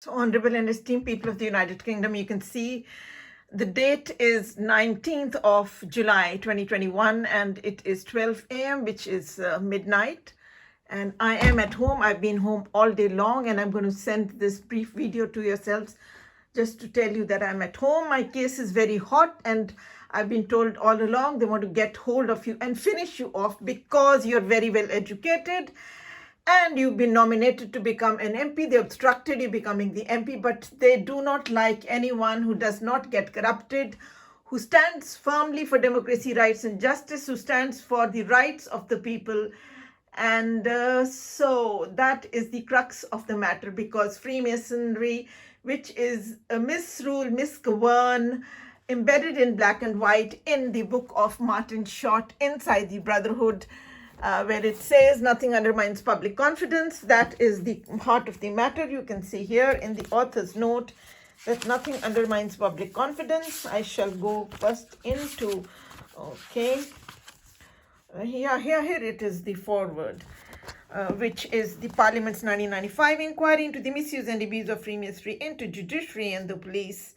So, honorable and esteemed people of the United Kingdom, you can see the date is 19th of July 2021 and it is 12 a.m., which is midnight. And I am at home. I've been home all day long, and I'm going to send this brief video to yourselves just to tell you that I'm at home. My case is very hot, and I've been told all along they want to get hold of you and finish you off because you're very well educated and you've been nominated to become an MP. They obstructed you becoming the MP, but they do not like anyone who does not get corrupted, who stands firmly for democracy, rights, and justice, who stands for the rights of the people. And so that is the crux of the matter, because Freemasonry, which is a misrule, misgovern, embedded in black and white in the book of Martin Short, Inside the Brotherhood, where it says nothing undermines public confidence. That is the heart of the matter. You can see here in the author's note that nothing undermines public confidence. I shall go first into, okay, here it is, the foreword, which is the Parliament's 1995 inquiry into the misuse and abuse of Freemasonry into judiciary and the police.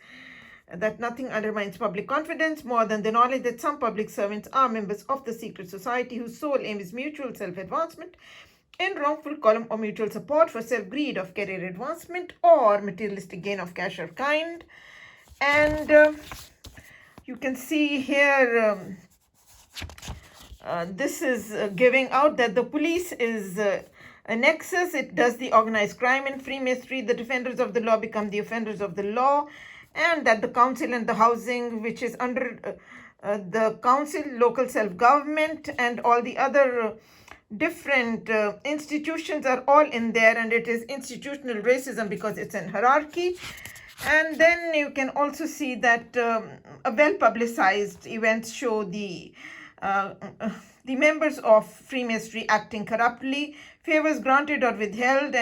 That nothing undermines public confidence more than the knowledge that some public servants are members of the secret society whose sole aim is mutual self-advancement in wrongful column or mutual support for self-greed of career advancement or materialistic gain of cash or kind. And you can see here this is giving out that the police is a nexus. It does the organized crime in Freemasonry. The defenders of the law become the offenders of the law, and that the council and the housing, which is under the council, local self-government, and all the other different institutions are all in there, and it is institutional racism because it's in hierarchy. And then you can also see that a well-publicized events show the members of Freemasonry acting corruptly, favors granted or withheld,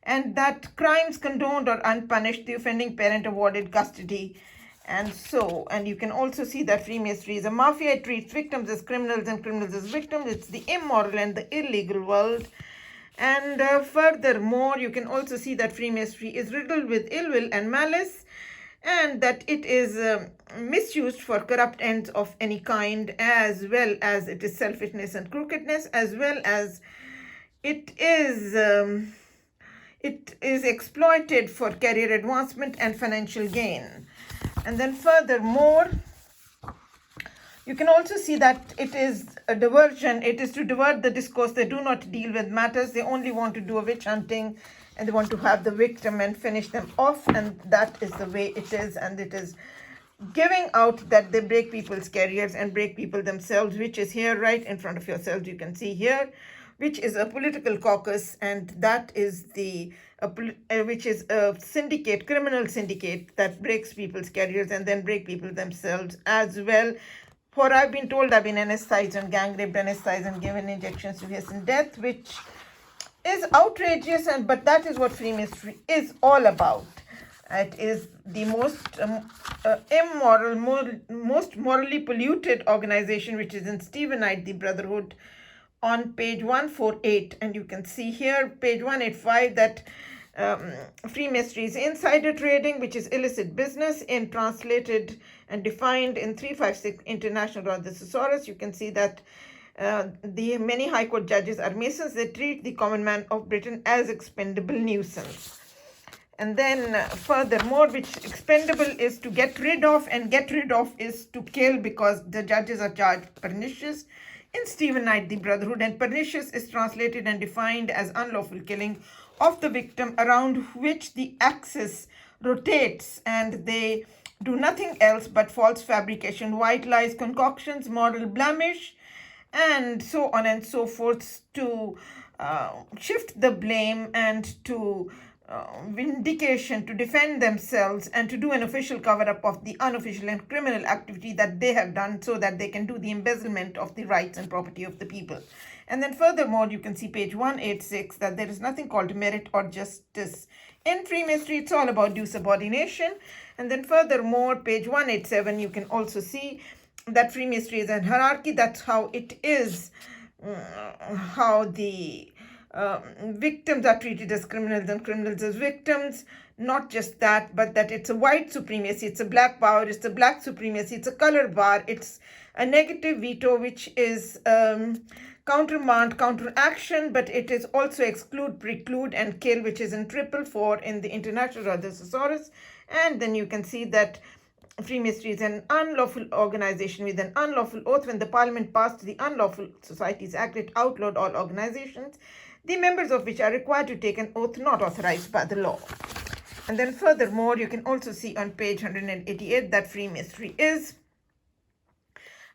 and that crimes condoned or unpunished, the offending parent awarded custody. And you can also see that Freemasonry is a mafia. It treats victims as criminals and criminals as victims. It's the immoral and the illegal world. And furthermore, you can also see that Freemasonry is riddled with ill will and malice, and that it is misused for corrupt ends of any kind, as well as it is selfishness and crookedness, as well as it is exploited for career advancement and financial gain. And then furthermore, you can also see that it is a diversion. It is to divert the discourse. They do not deal with matters. They only want to do a witch hunting, and they want to have the victim and finish them off. And that is the way it is. And it is giving out that they break people's careers and break people themselves, which is here right in front of yourselves. You can see here, which is a political caucus, and that is which is a syndicate, criminal syndicate that breaks people's careers and then break people themselves as well. For I've been told I've been anesthetized and gang raped, anesthetized and given injections to hasten death, which is outrageous, but that is what Freemasonry is all about. It is the most immoral, most morally polluted organization, which is in Stephenite, the Brotherhood, on page 148. And you can see here, page 185, that Freemasonry is insider trading, which is illicit business, in translated and defined in 356 International Law of the Thesaurus. You can see that the many High Court judges are Masons. They treat the common man of Britain as expendable nuisance. And then furthermore, which expendable is to get rid of, and get rid of is to kill, because the judges are charged pernicious in Stephenite, the Brotherhood. And pernicious is translated and defined as unlawful killing of the victim, around which the axis rotates, and they do nothing else but false fabrication, white lies, concoctions, moral blemish, and so on and so forth, to shift the blame and to vindication, to defend themselves, and to do an official cover-up of the unofficial and criminal activity that they have done, so that they can do the embezzlement of the rights and property of the people. And then furthermore, you can see page 186 that there is nothing called merit or justice in Freemasonry. It's all about due subordination. And then furthermore, page 187, you can also see that Freemasonry is a hierarchy. That's how it is, how the victims are treated as criminals and criminals as victims. not just that, but that it's a white supremacy, it's a black power, it's a black supremacy, it's a color bar, it's a negative veto, which is countermand, counteraction, but it is also exclude, preclude, and kill, which is in 444 in the International Order Thesaurus. And then you can see that Freemasonry is an unlawful organization with an unlawful oath. When the Parliament passed the Unlawful Societies Act, it outlawed all organizations, the members of which are required to take an oath not authorized by the law. And then furthermore, you can also see on page 188 that Freemasonry is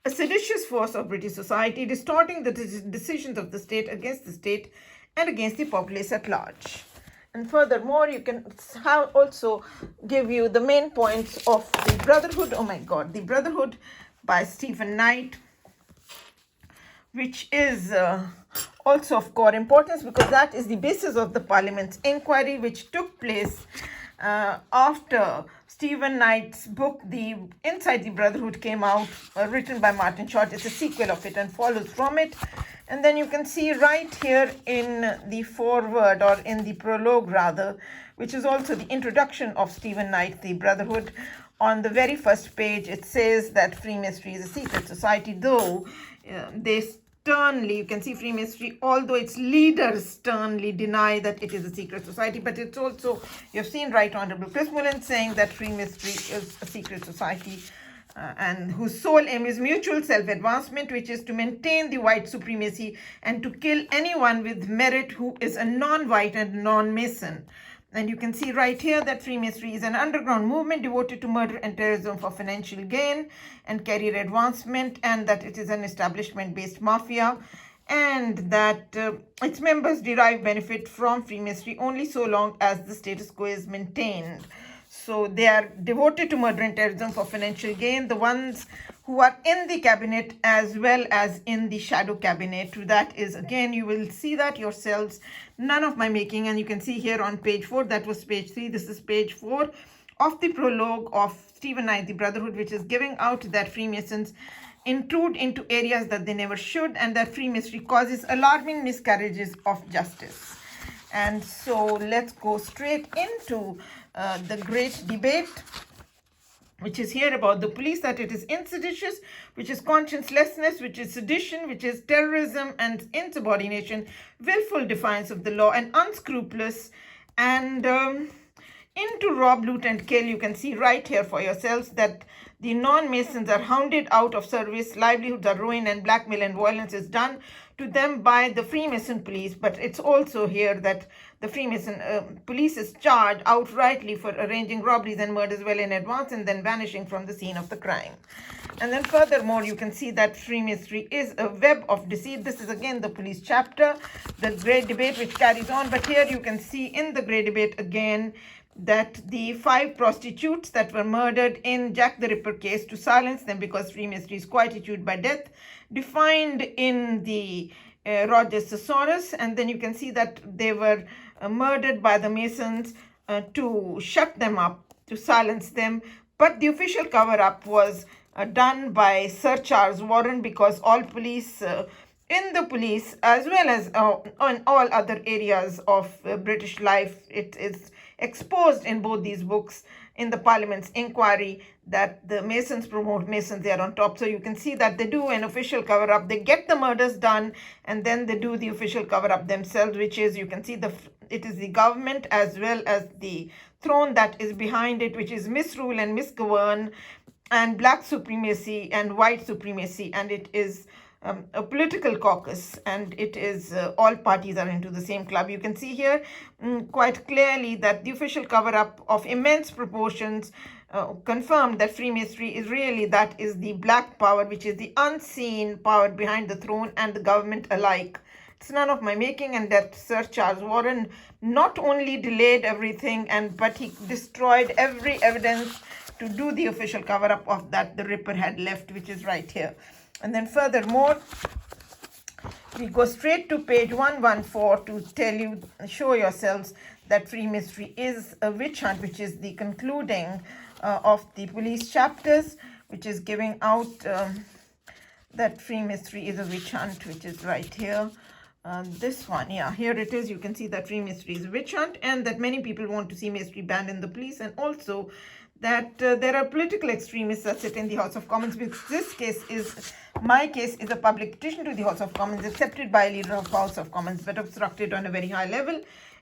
a seditious force of British society, distorting the decisions of the state against the state and against the populace at large. And furthermore, you can also give you the main points of the Brotherhood. Oh my God, the Brotherhood by Stephen Knight, which is also of core importance because that is the basis of the Parliament's inquiry, which took place after Stephen Knight's book, The Inside the Brotherhood, came out, written by Martin Short. It's a sequel of it and follows from it. And then you can see right here in the foreword, or in the prologue rather, which is also the introduction of Stephen Knight, The Brotherhood. On the very first page, it says that Freemasonry is a secret society, though they sternly, you can see Freemasonry, although its leaders sternly deny that it is a secret society, but it's also, you've seen Right Honorable Chris Mullin saying that Freemasonry is a secret society and whose sole aim is mutual self-advancement, which is to maintain the white supremacy and to kill anyone with merit who is a non-white and non-Mason. And you can see right here that Freemasonry is an underground movement devoted to murder and terrorism for financial gain and career advancement, and that it is an establishment-based mafia, and that its members derive benefit from Freemasonry only so long as the status quo is maintained. So they are devoted to murder and terrorism for financial gain, the ones who are in the cabinet as well as in the shadow cabinet. That is, again, you will see that yourselves, none of my making. And you can see here on page 4, that was page 3, this is page 4 of the prologue of Stephen Knight, The Brotherhood, which is giving out that Freemasons intrude into areas that they never should, and that Freemasonry causes alarming miscarriages of justice. And so let's go straight into the great debate, which is here about the police, that it is inseditious, which is consciencelessness, which is sedition, which is terrorism and insubordination, willful defiance of the law, and unscrupulous, and into rob, loot, and kill. You can see right here for yourselves that the non-Masons are hounded out of service, livelihoods are ruined, and blackmail and violence is done to them by the Freemason police. But it's also here that the Freemason police is charged outrightly for arranging robberies and murders well in advance and then vanishing from the scene of the crime. And then furthermore, you can see that Freemasonry is a web of deceit. This is again the police chapter, the great debate which carries on. But here you can see in the great debate again that the 5 prostitutes that were murdered in Jack the Ripper case, to silence them because Freemasonry is quietude by death, defined in the Rogers Thesaurus. And then you can see that they were murdered by the Masons to shut them up, to silence them. But the official cover-up was done by Sir Charles Warren, because all police in the police, as well as on all other areas of British life, it is exposed in both these books in the Parliament's inquiry that the Masons promote Masons, they are on top. So you can see that they do an official cover-up, they get the murders done, and then they do the official cover-up themselves, which is, you can see it is the government as well as the throne that is behind it, which is misrule and misgovern and black supremacy and white supremacy, and it is a political caucus, and it is all parties are into the same club. You can see here quite clearly that the official cover-up of immense proportions confirmed that Freemasonry is really, that is the black power, which is the unseen power behind the throne and the government alike. It's none of my making, and that Sir Charles Warren not only delayed everything, but he destroyed every evidence to do the official cover-up of that the Ripper had left, which is right here. And then furthermore, we go straight to page 114 to tell you, show yourselves that Freemasonry is a witch hunt, which is the concluding of the police chapters, which is giving out that Freemasonry is a witch hunt, which is right here. this one, yeah, here it is. You can see that Freemasonry is a witch hunt, and that many people want to see Masonry banned in the police, and also that there are political extremists that sit in the House of Commons, because this case is, my case is a public petition to the House of Commons accepted by a leader of House of Commons but obstructed on a very high level.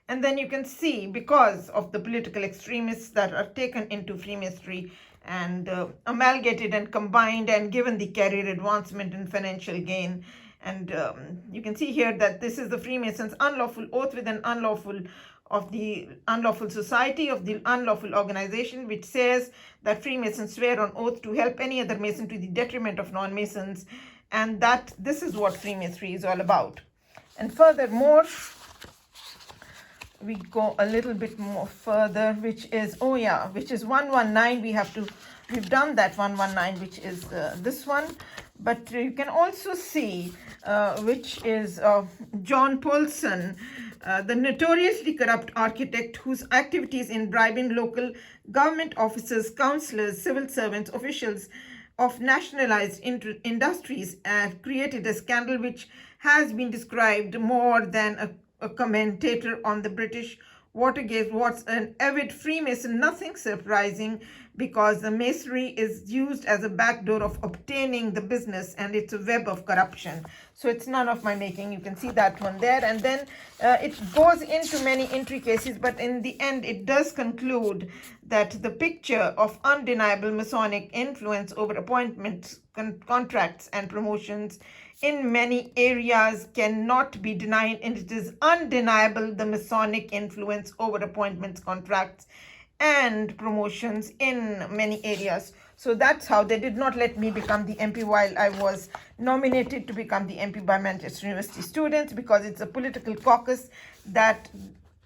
And then you can see, because of the political extremists that are taken into Freemasonry and amalgamated and combined and given the career advancement and financial gain. And you can see here that this is the Freemasons' unlawful oath with an unlawful of the unlawful society of the unlawful organization, which says that Freemasons swear on oath to help any other Mason to the detriment of non-Masons, and that this is what Freemasonry is all about. And furthermore, we go a little bit more further, which is, oh yeah, which is 119. We've done that 119, which is this one. But you can also see, which is John Paulson, the notoriously corrupt architect whose activities in bribing local government officers, councillors, civil servants, officials of nationalized industries have created a scandal which has been described more than a commentator on the British Watergate was an avid Freemason. Nothing surprising, because the Masonry is used as a backdoor of obtaining the business, and it's a web of corruption. So it's none of my making. You can see that one there. And then it goes into many intricacies, but in the end it does conclude that the picture of undeniable Masonic influence over appointments, contracts and promotions in many areas cannot be denied, and it is undeniable the Masonic influence over appointments, contracts and promotions in many areas. So that's how they did not let me become the MP while I was nominated to become the MP by Manchester University students, because it's a political caucus that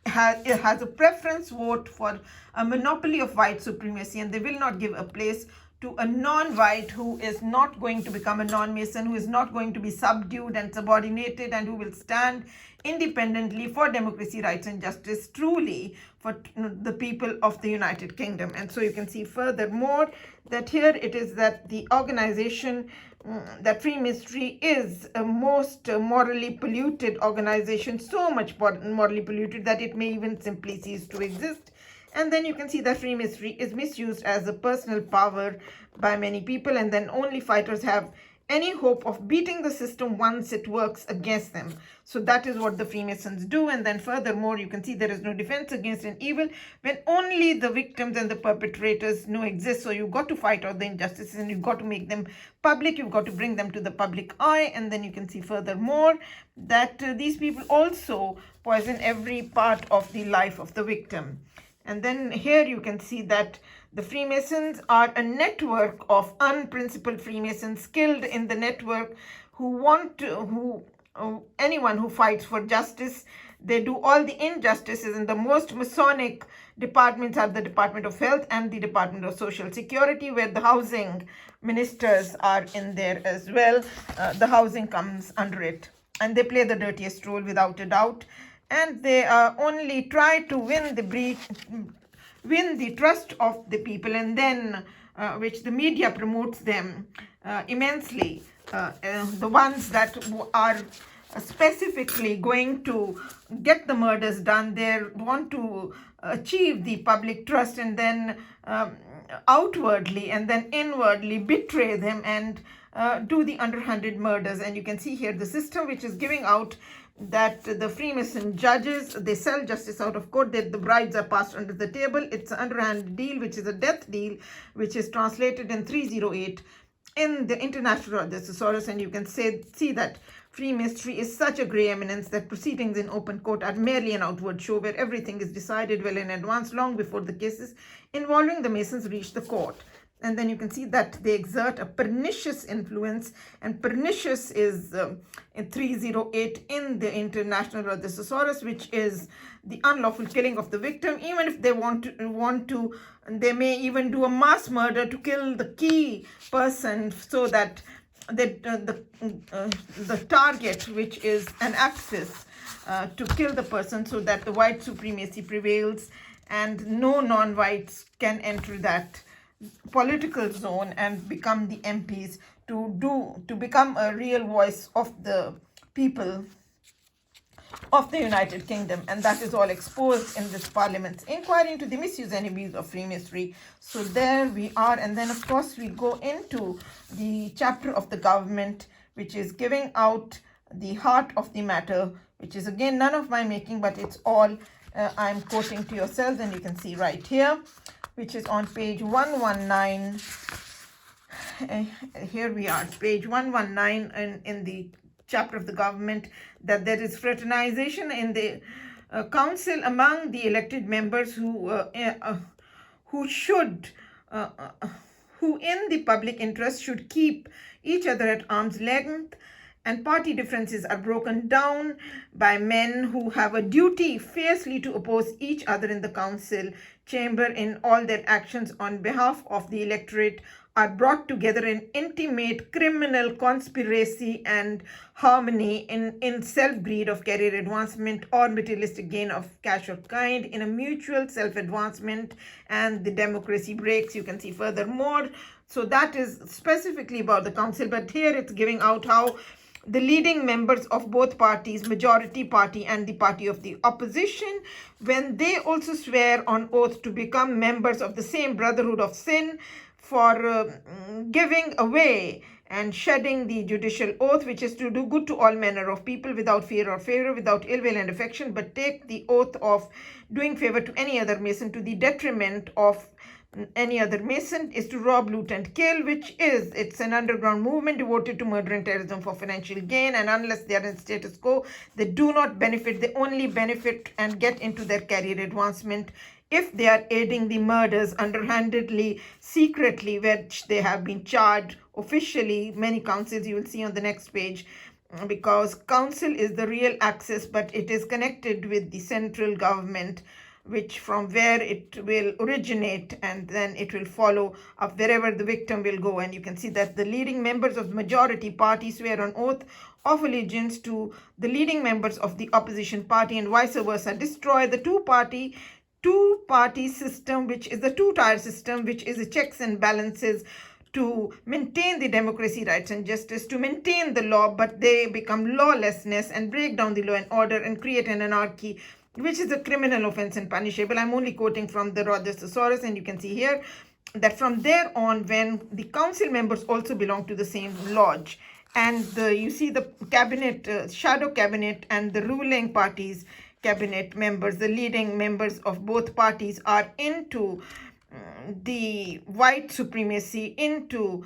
has a preference vote for a monopoly of white supremacy, and they will not give a place to a non-white who is not going to become a non-Mason, who is not going to be subdued and subordinated, and who will stand independently for democracy, rights and justice, truly for the people of the United Kingdom. And so you can see furthermore that here it is that the organization, that Freemasonry is a most morally polluted organization, so much morally polluted that it may even simply cease to exist. And then you can see that Freemasonry is misused as a personal power by many people, and then only fighters have any hope of beating the system once it works against them. So that is what the Freemasons do. And then furthermore, you can see there is no defense against an evil when only the victims and the perpetrators know exist. So you've got to fight out the injustices, and you've got to make them public. You've got to bring them to the public eye. And then you can see furthermore that these people also poison every part of the life of the victim. And then here you can see that the Freemasons are a network of unprincipled Freemasons skilled in the network anyone who fights for justice. They do all the injustices, and the most Masonic departments are the Department of Health and the Department of Social Security, where the housing ministers are in there as well. The housing comes under it, and they play the dirtiest role without a doubt. And they only try to win the trust of the people, and then which the media promotes them immensely. The ones that are specifically going to get the murders done, they want to achieve the public trust, and then outwardly and then inwardly betray them and do the underhanded murders. And you can see here the system which is giving out that the Freemason judges, they sell justice out of court, that the bribes are passed under the table. It's an underhand deal, which is a death deal, which is translated in 308 in the International of the Thesaurus. And you can see that Freemasonry is such a grey eminence that proceedings in open court are merely an outward show, where everything is decided well in advance, long before the cases involving the Masons reach the court. And then you can see that they exert a pernicious influence, and pernicious is in 308 in the International of the Thesaurus, which is the unlawful killing of the victim. Even if they want to, they may even do a mass murder to kill the key person, so that the target, which is an axis, to kill the person, so that the white supremacy prevails and no non-whites can enter that political zone and become the MPs to become a real voice of the people of the United Kingdom, and that is all exposed in this Parliament's inquiry into the misuse and abuse of Freemasonry. So there we are, and then of course we go into the chapter of the government, which is giving out the heart of the matter, which is again none of my making, but it's all I'm quoting to yourselves, and you can see right here, which is on page 119. Here we are, page 119 in the chapter of the government, that there is fraternization in the council among the elected members who in the public interest should keep each other at arm's length, and party differences are broken down by men who have a duty fiercely to oppose each other in the council chamber in all their actions on behalf of the electorate are brought together in intimate criminal conspiracy and harmony in self-greed of career advancement or materialistic gain of cash or kind, in a mutual self-advancement, and the democracy breaks. You can see furthermore. So that is specifically about the council, but here it's giving out how the leading members of both parties, majority party and the party of the opposition, when they also swear on oath to become members of the same brotherhood of sin, for giving away and shedding the judicial oath, which is to do good to all manner of people without fear or favor, without ill will and affection, but take the oath of doing favor to any other Mason to the detriment of any other Mason, is to rob, loot and kill, which is, it's an underground movement devoted to murder and terrorism for financial gain, and unless they are in status quo, they do not benefit. They only benefit and get into their career advancement if they are aiding the murders underhandedly, secretly, which they have been charged officially. Many councils you will see on the next page, because council is the real axis, but it is connected with the central government, which from where it will originate, and then it will follow up wherever the victim will go. And you can see that the leading members of the majority party swear on oath of allegiance to the leading members of the opposition party, and vice versa, destroy the two-party system, which is the two-tier system, which is a checks and balances to maintain the democracy, rights and justice, to maintain the law, but they become lawlessness and break down the law and order and create an anarchy, which is a criminal offense and punishable. I'm only quoting from the Rhodes Thesaurus, and you can see here that from there on, when the council members also belong to the same lodge, and you see the cabinet, shadow cabinet, and the ruling parties cabinet members, the leading members of both parties are into the white supremacy, into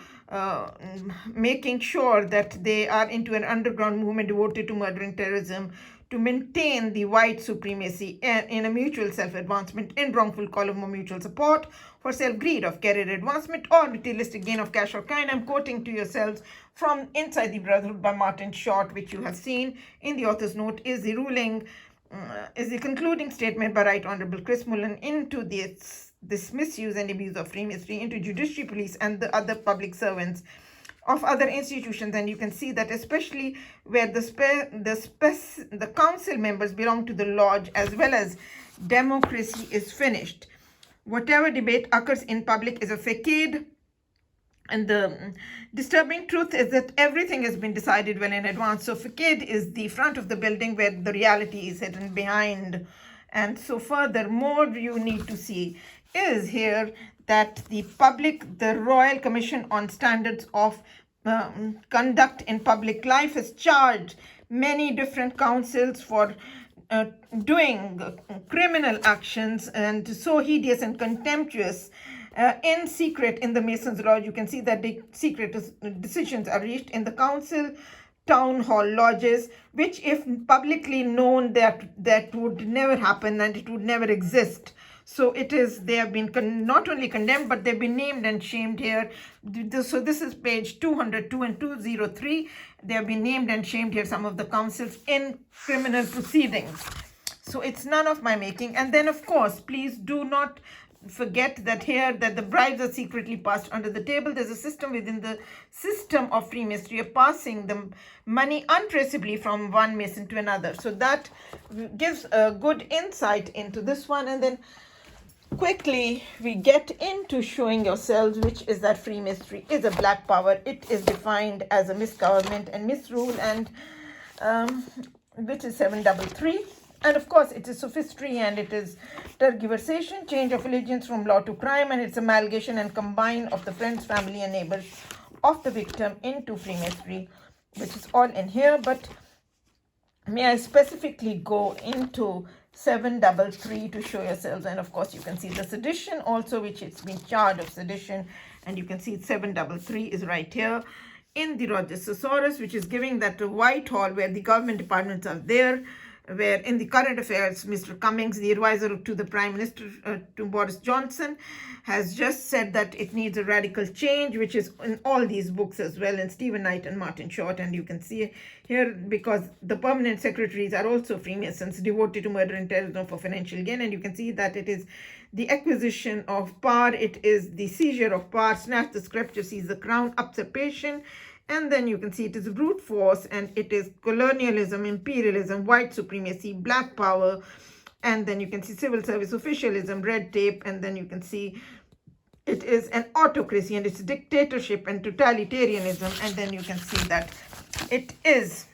making sure that they are into an underground movement devoted to murder and terrorism, to maintain the white supremacy in a mutual self-advancement, in wrongful column or mutual support, for self-greed of career advancement or materialistic gain of cash or kind. I'm quoting to yourselves from Inside the Brotherhood by Martin Short, which you have seen in the author's note, is the concluding statement by Right Honorable Chris Mullen into this misuse and abuse of Freemasonry into judiciary, police and the other public servants of other institutions. And you can see that especially where the council members belong to the lodge as well as democracy is finished. Whatever debate occurs in public is a facade, and the disturbing truth is that everything has been decided well in advance. So facade is the front of the building where the reality is hidden behind. And so furthermore, you need to see is here that the Royal Commission on Standards of Conduct in Public Life has charged many different councils for doing criminal actions and so hideous and contemptuous in secret in the Masons' Lodge. You can see that the secret decisions are reached in the council town hall lodges, which if publicly known, that would never happen and it would never exist. So they have been not only condemned, but they've been named and shamed here. So this is page 202 and 203. They have been named and shamed here, some of the councils, in criminal proceedings. So it's none of my making. And then, of course, please do not forget that here that the bribes are secretly passed under the table. There's a system within the system of Freemasonry of passing the money untraceably from one Mason to another. So that gives a good insight into this one. And then quickly we get into showing yourselves, which is that Freemasonry is a black power. It is defined as a misgovernment and misrule, and which is 733. And of course, it is sophistry and it is tergiversation, change of allegiance from law to crime, and it's amalgamation and combine of the friends, family, and neighbors of the victim into Freemasonry, which is all in here. But may I specifically go into 733 to show yourselves? And of course, you can see the sedition also, which it's been charged of sedition, and you can see 733 is right here in the Rochester Thesaurus, which is giving that to Whitehall, where the government departments are there, where in the current affairs, Mr. Cummings, the advisor to the Prime Minister, to Boris Johnson, has just said that it needs a radical change, which is in all these books as well, in Stephen Knight and Martin Short. And you can see here, because the permanent secretaries are also Freemasons devoted to murder and terrorism for financial gain. And you can see that it is the acquisition of power, it is the seizure of power, snatch the scripture, seize the crown, usurpation. And then you can see it is brute force, and it is colonialism, imperialism, white supremacy, black power, and then you can see civil service officialism, red tape, and then you can see it is an autocracy, and it's dictatorship and totalitarianism, and then you can see that it is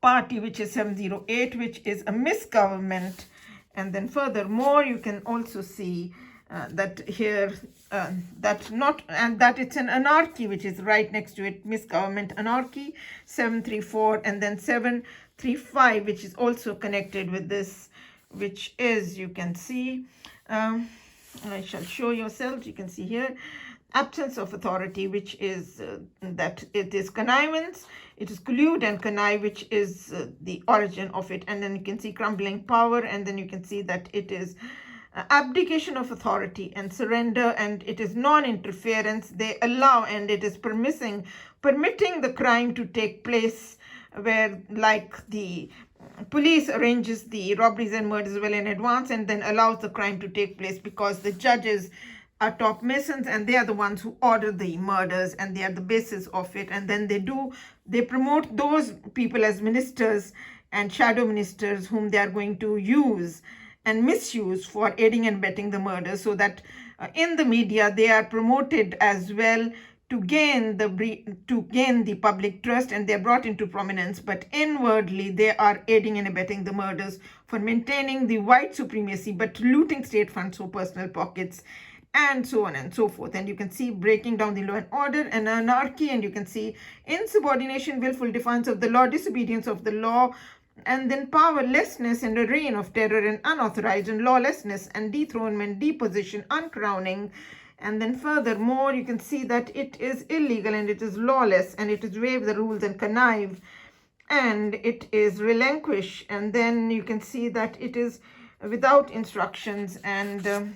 party, which is 708, which is a misgovernment. And then furthermore, you can also see that here that it's an anarchy, which is right next to it, misgovernment, anarchy, 734, and then 735, which is also connected with this, which is, you can see, I shall show yourselves, you can see here, absence of authority, which is that it is connivance, it is collude and connive, which is the origin of it. And then you can see crumbling power, and then you can see that it is abdication of authority and surrender, and it is non-interference. They allow, and it is permitting the crime to take place, where like the police arranges the robberies and murders well in advance and then allows the crime to take place, because the judges are top masons and they are the ones who order the murders and they are the basis of it. And then they promote those people as ministers and shadow ministers whom they are going to use and misuse for aiding and abetting the murder, so that in the media they are promoted as well to gain the public trust, and they are brought into prominence, but inwardly they are aiding and abetting the murders for maintaining the white supremacy, but looting state funds for personal pockets, and so on and so forth. And you can see breaking down the law and order and anarchy, and you can see insubordination, willful defiance of the law, disobedience of the law, and then powerlessness and a reign of terror and unauthorized and lawlessness and dethronement, deposition, uncrowning. And then furthermore, you can see that it is illegal and it is lawless, and it is waive the rules and connive, and it is relinquish. And then you can see that it is without instructions, and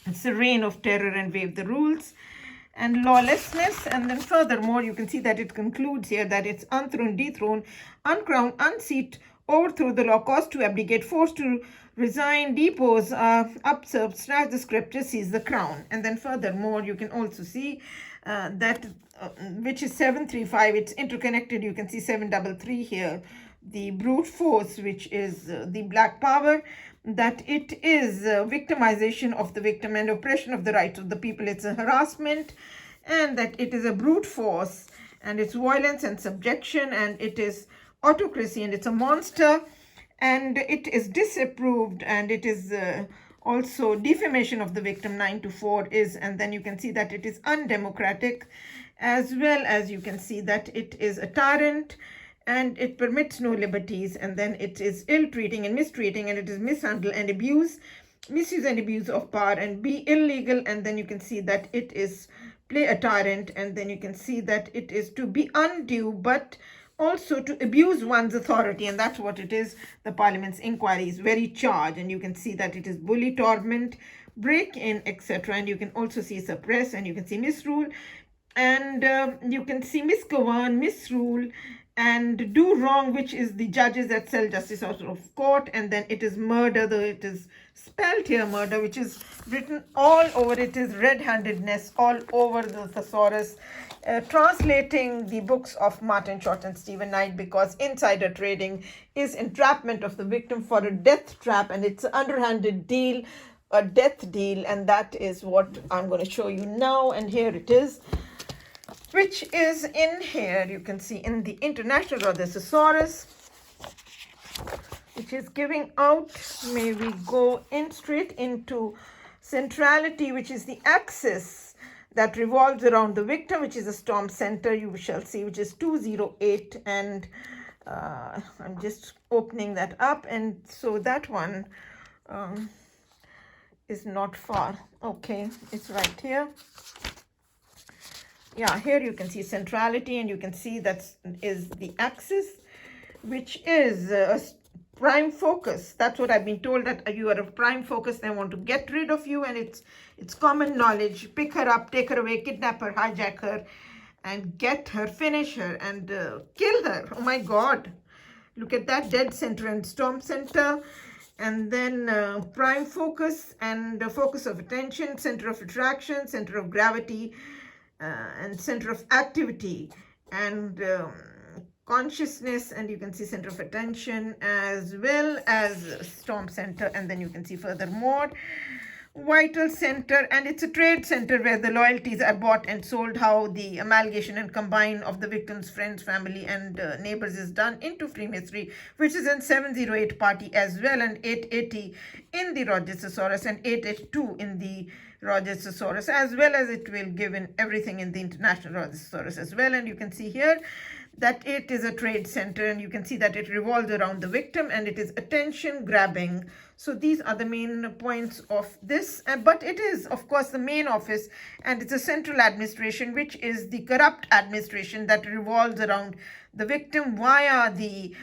it's a reign of terror and waive the rules and lawlessness. And then furthermore, you can see that it concludes here that it's unthrone, dethrone, uncrown, unseat, overthrow the law, cause to abdicate, forced to resign, depose, usurp, snatch the scripture, seize the crown. And then furthermore, you can also see that which is 735, it's interconnected. You can see 733 here, the brute force, which is the black power, that it is victimization of the victim and oppression of the rights of the people. It's a harassment, and that it is a brute force, and it's violence and subjection, and it is autocracy, and it's a monster, and it is disapproved, and it is also defamation of the victim. 924 is, and then you can see that it is undemocratic, as well as you can see that it is a tyrant, and it permits no liberties, and then it is ill-treating and mistreating, and it is mishandle and abuse, misuse and abuse of power, and be illegal. And then you can see that it is play a tyrant, and then you can see that it is to be undue, but also to abuse one's authority, and that's what it is. The Parliament's inquiry is very charged, and you can see that it is bully, torment, break in, etc. And you can also see suppress, and you can see misrule, and you can see misgovern, misrule, and do wrong, which is the judges that sell justice out of court. And then it is murder, though it is spelled here murder, which is written all over. It is red-handedness all over the thesaurus, translating the books of Martin Short and Stephen Knight, because insider trading is entrapment of the victim for a death trap, and it's an underhanded deal, a death deal, and that is what I'm going to show you now. And here it is. which is in here, you can see in the International Rhodesisaurus, which is giving out, may we go in straight into centrality, which is the axis that revolves around the victim, which is a storm center, you shall see, which is 208. And I'm just opening that up. And so that one is not far. Okay, it's right here. Yeah, here you can see centrality, and you can see that is the axis, which is a prime focus. That's what I've been told, that you are a prime focus. They want to get rid of you, and it's common knowledge. Pick her up, take her away, kidnap her, hijack her, and get her, finish her, and kill her. Oh my God. Look at that, dead center and storm center. And then prime focus and focus of attention, center of attraction, center of gravity, and center of activity, and consciousness, and you can see center of attention as well as storm center. And then you can see furthermore vital center, and it's a trade center where the loyalties are bought and sold, how the amalgamation and combine of the victim's friends, family, and neighbors is done into Freemasonry, which is in 708 party as well, and 880 in the Rhodesisaurus, and 882 in the Rhodesisaurus, as well as it will give in everything in the International Rhodesisaurus as well. And you can see here that it is a trade center, and you can see that it revolves around the victim, and it is attention grabbing. So these are the main points of this, but it is of course the main office, and it's a central administration, which is the corrupt administration that revolves around the victim via the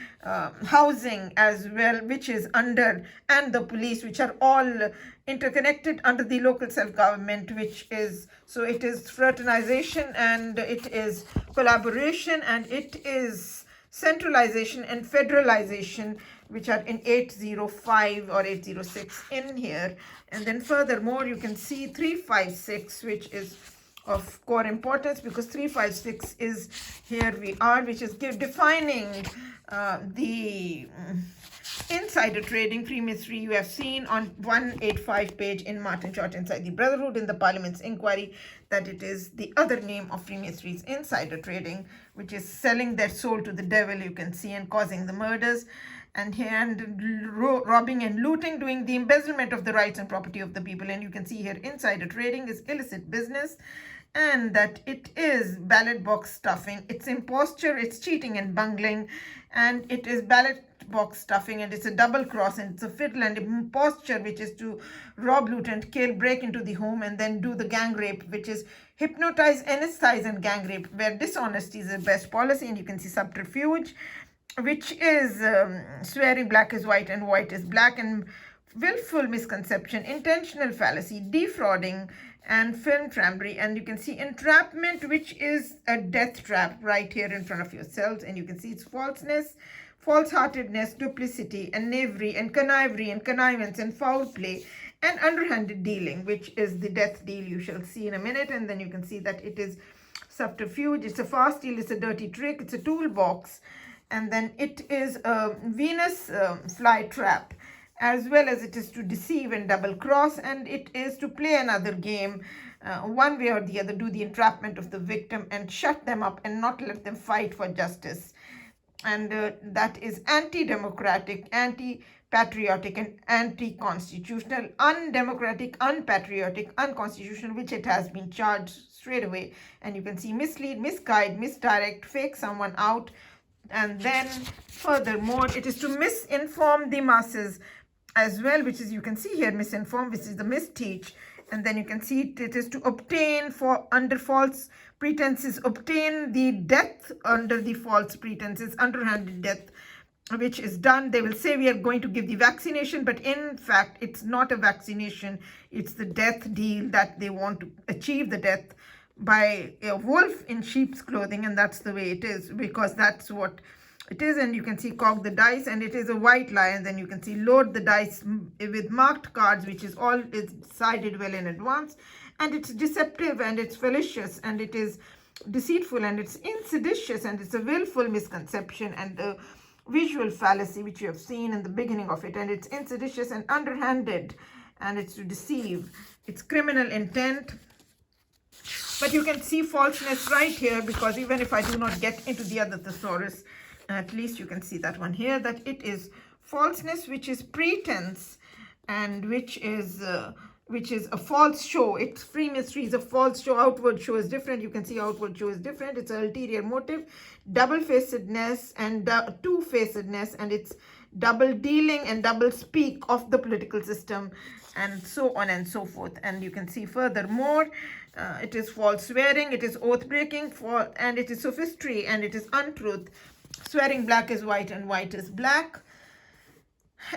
housing as well, which is under, and the police, which are all interconnected under the local self-government, which is, so it is fraternization, and it is collaboration, and it is centralization and federalization, which are in 805 or 806 in here. And then furthermore, you can see 356, which is of core importance, because 356 is, here we are, which is defining the insider trading Freemasonry. You have seen on 185 page in Martin Short Inside the Brotherhood in the Parliament's inquiry that it is the other name of Freemasonry's insider trading, which is selling their soul to the devil, you can see, and causing the murders, and here, and robbing and looting, doing the embezzlement of the rights and property of the people. And you can see here insider trading is illicit business, and that it is ballot box stuffing, it's imposture, it's cheating and bungling, and it is ballot box stuffing, and it's a double cross, and it's a fiddle and imposture, which is to rob, loot, and kill, break into the home, and then do the gang rape, which is hypnotize, anesthetize, and gang rape, where dishonesty is the best policy. And you can see subterfuge, which is swearing black is white and white is black, and willful misconception, intentional fallacy, defrauding, and film trumpery. And you can see entrapment, which is a death trap right here in front of yourselves. And you can see it's falseness, false-heartedness, duplicity, and knavery, and connivery, and connivance, and foul play, and underhanded dealing, which is the death deal, you shall see in a minute. And then you can see that it is subterfuge, it's a fast deal, it's a dirty trick, it's a toolbox, and then it is a Venus fly trap, as well as it is to deceive and double cross, and it is to play another game, one way or the other, do the entrapment of the victim and shut them up and not let them fight for justice. And that is anti-democratic, anti-patriotic, and anti-constitutional, undemocratic, unpatriotic, unconstitutional, which it has been charged straight away. And you can see mislead, misguide, misdirect, fake someone out. And then furthermore, it is to misinform the masses as well, which is, you can see here, misinform, which is the misteach. And then you can see it is to obtain, for under false pretenses, obtain the death under the false pretenses, underhanded death, which is done. They will say we are going to give the vaccination, but in fact it's not a vaccination, it's the death deal, that they want to achieve the death by a wolf in sheep's clothing. And that's the way it is, because that's what it is. And you can see cock the dice, and it is a white lie. And then you can see load the dice with marked cards, which is all is decided well in advance. And it's deceptive, and it's fallacious, and it is deceitful, and it's insidious, and it's a willful misconception and a visual fallacy, which you have seen in the beginning of it. And it's insidious and underhanded, and it's to deceive. It's criminal intent, But you can see falseness right here, because even if I do not get into the other thesaurus, at least you can see that one here, that it is falseness, which is pretense, and which is a false show. It's free mystery is a false show. Outward show is different. You can see outward show is different. It's an ulterior motive, double-facedness and two-facedness, and it's double dealing and double speak of the political system, and so on and so forth. And you can see furthermore, it is false swearing, it is oath breaking, and it is sophistry, and it is untruth. Swearing black is white and white is black,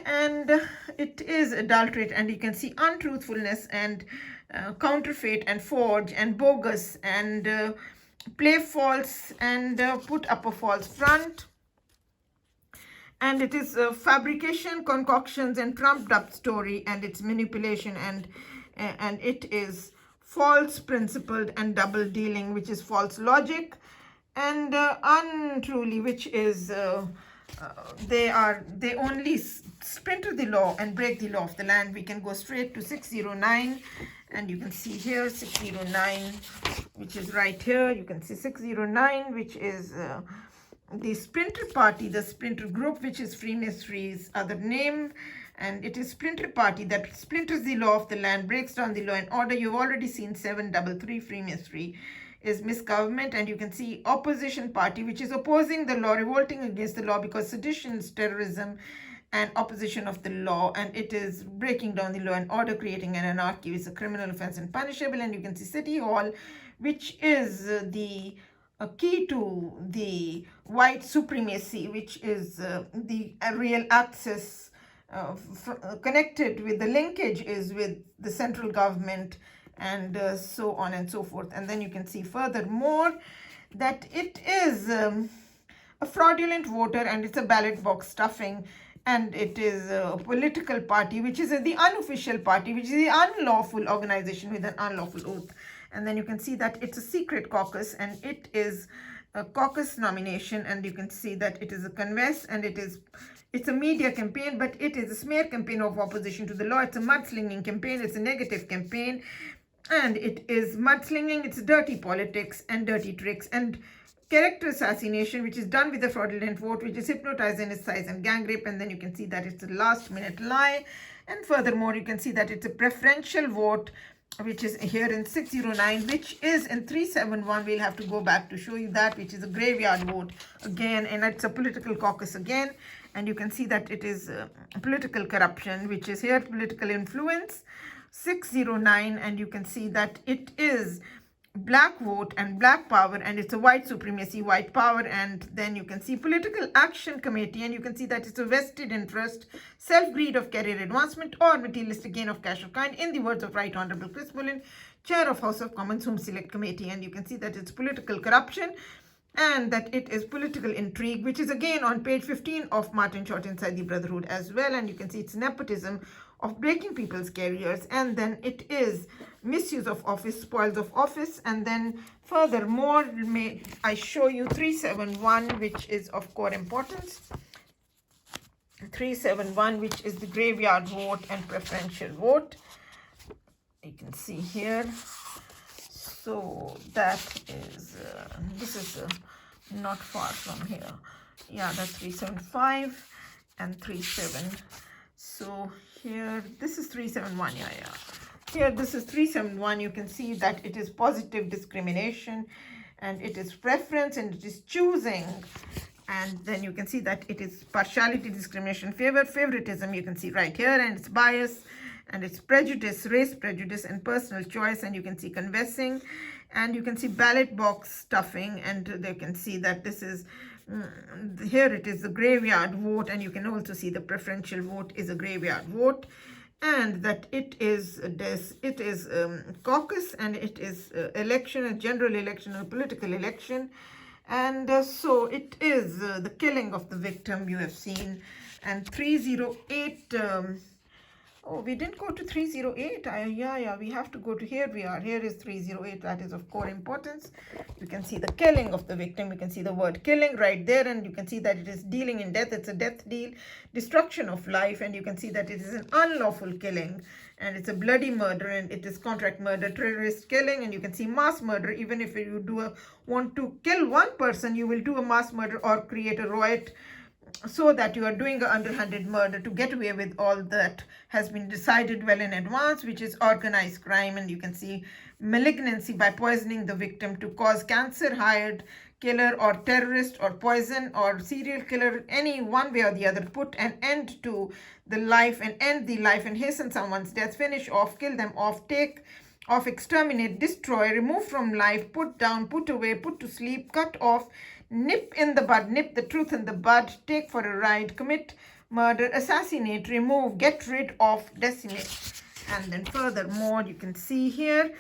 and it is adulterate. And you can see untruthfulness and counterfeit and forge and bogus and play false and put up a false front. And it is fabrication, concoctions, and trumped up story, and it's manipulation, and it is false principled and double dealing, which is false logic, and untruly, which is they only splinter the law and break the law of the land. We can go straight to 609, and you can see here 609, which is right here. You can see 609, which is the splinter party, the splinter group, which is Freemasonry's other name, and it is splinter party that splinters the law of the land, breaks down the law and order. You've already seen 733. Freemasonry is misgovernment, and you can see opposition party, which is opposing the law, revolting against the law, because sedition is terrorism and opposition of the law, and it is breaking down the law and order, creating an anarchy, which is a criminal offense and punishable. And you can see City Hall, which is the key to the white supremacy, which is the real access connected with the linkage is with the central government, and so on and so forth. And then you can see furthermore that it is a fraudulent voter, and it's a ballot box stuffing, and it is a political party, which is the unofficial party, which is the unlawful organization with an unlawful oath. And then you can see that it's a secret caucus, and it is a caucus nomination, and you can see that it is a converse, and it's a media campaign, but it is a smear campaign of opposition to the law. It's a mudslinging campaign, it's a negative campaign, and it is mudslinging, it's dirty politics and dirty tricks and character assassination, which is done with a fraudulent vote, which is hypnotized in its size and gang rape. And then you can see that it's a last minute lie. And furthermore, you can see that it's a preferential vote, which is here in 609, which is in 371. We'll have to go back to show you that, which is a graveyard vote again, and it's a political caucus again. And you can see that it is political corruption, which is here political influence, 609. And you can see that it is black vote and black power, and it's a white supremacy, white power. And then you can see political action committee, and you can see that it's a vested interest, self-greed of career advancement or materialistic gain of cash or kind, in the words of Right Honorable Chris Bullen, Chair of House of Commons, whom select committee. And you can see that it's political corruption, and that it is political intrigue, which is again on page 15 of Martin Short Inside the Brotherhood as well. And you can see it's nepotism of breaking people's careers, and then it is misuse of office, spoils of office. And then furthermore, may I show you 371, which is of core importance. 371, which is the graveyard vote and preferential vote. You can see here. So that is, this is not far from here. Yeah, that's 375 and 37. So here, this is 371, yeah. Here, this is 371. You can see that it is positive discrimination, and it is preference, and it is choosing. And then you can see that it is partiality, discrimination, favoritism, you can see right here, and it's bias, and it's prejudice, race prejudice, and personal choice. And you can see confessing, and you can see ballot box stuffing, and they can see that this is here it is the graveyard vote, and you can also see the preferential vote is a graveyard vote, and that it is caucus, and it is election, a general election, a political election. And so it is the killing of the victim you have seen. And 308, oh, we didn't go to 308. Yeah, we have to go to here. We are. Here is 308. That is of core importance. You can see the killing of the victim. You can see the word killing right there. And you can see that it is dealing in death. It's a death deal, destruction of life. And you can see that it is an unlawful killing. and it's a bloody murder, and it is contract murder, terrorist killing, and you can see mass murder. Even if you want to kill one person, you will do a mass murder or create a riot, so that you are doing an underhanded murder to get away with all that has been decided well in advance, which is organized crime. And you can see malignancy by poisoning the victim to cause cancer, hired killer or terrorist or poison or serial killer, any one way or the other, put an end to the life and end the life and hasten someone's death, finish off, kill them off, take off, exterminate, destroy, remove from life, put down, put away, put to sleep, cut off, nip in the bud, nip the truth in the bud, take for a ride, commit murder, assassinate, remove, get rid of, decimate. And then furthermore, you can see here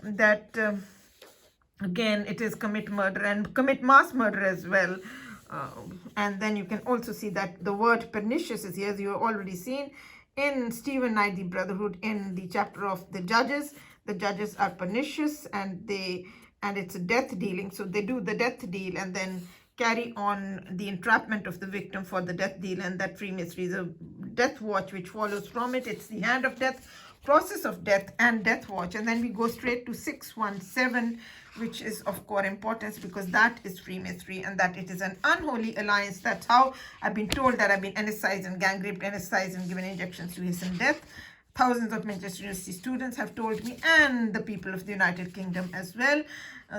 that again, it is commit murder and commit mass murder as well. And then you can also see that the word pernicious is here, as you have already seen in Stephen Knight, the Brotherhood, in the chapter of the judges. The judges are pernicious, and it's a death dealing. So they do the death deal and then carry on the entrapment of the victim for the death deal, and that freemasonry is a death watch which follows from it. It's the hand of death, process of death, and death watch. And then we go straight to 617, which is of core importance, because that is freemasonry, and that it is an unholy alliance. That's how I've been told that I've been anesthetized and gang raped, anesthetized and given injections to hasten death. Thousands of Manchester University students have told me, and the people of the United Kingdom as well,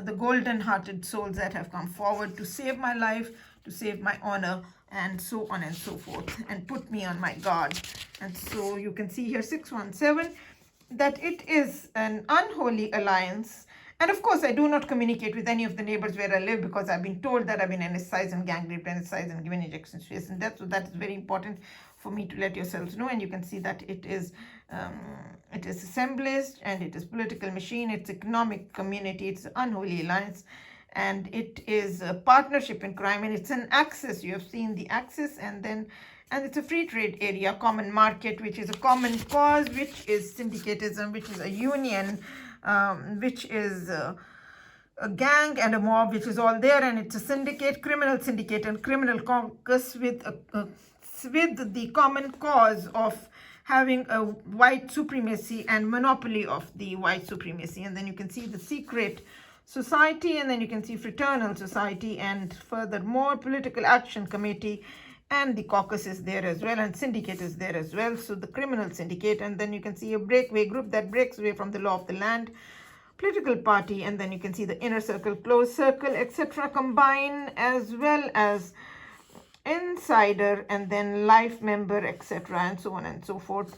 the golden-hearted souls that have come forward to save my life, to save my honor, and so on and so forth, and put me on my guard. And so you can see here 617, that it is an unholy alliance. And of course, I do not communicate with any of the neighbors where I live, because I've been told that I've been anesthetized and gang raped, anesthetized and given injections to hasten death. So that is very important for me to let yourselves know. And you can see that it is assemblaged, and it is political machine, it's economic community, it's an unholy alliance, and it is a partnership in crime, and it's an axis. You have seen the axis, and it's a free trade area, common market, which is a common cause, which is syndicatism, which is a union, which is a gang and a mob, which is all there, and it's a syndicate, criminal syndicate and criminal caucus with the common cause of having a white supremacy and monopoly of the white supremacy. And then you can see the secret society, and then you can see fraternal society, and furthermore political action committee, and the caucus is there as well, and syndicate is there as well. So the criminal syndicate, and then you can see a breakaway group that breaks away from the law of the land, political party, and then you can see the inner circle, closed circle, etc. combine, as well as insider, and then life member, etc., and so on and so forth.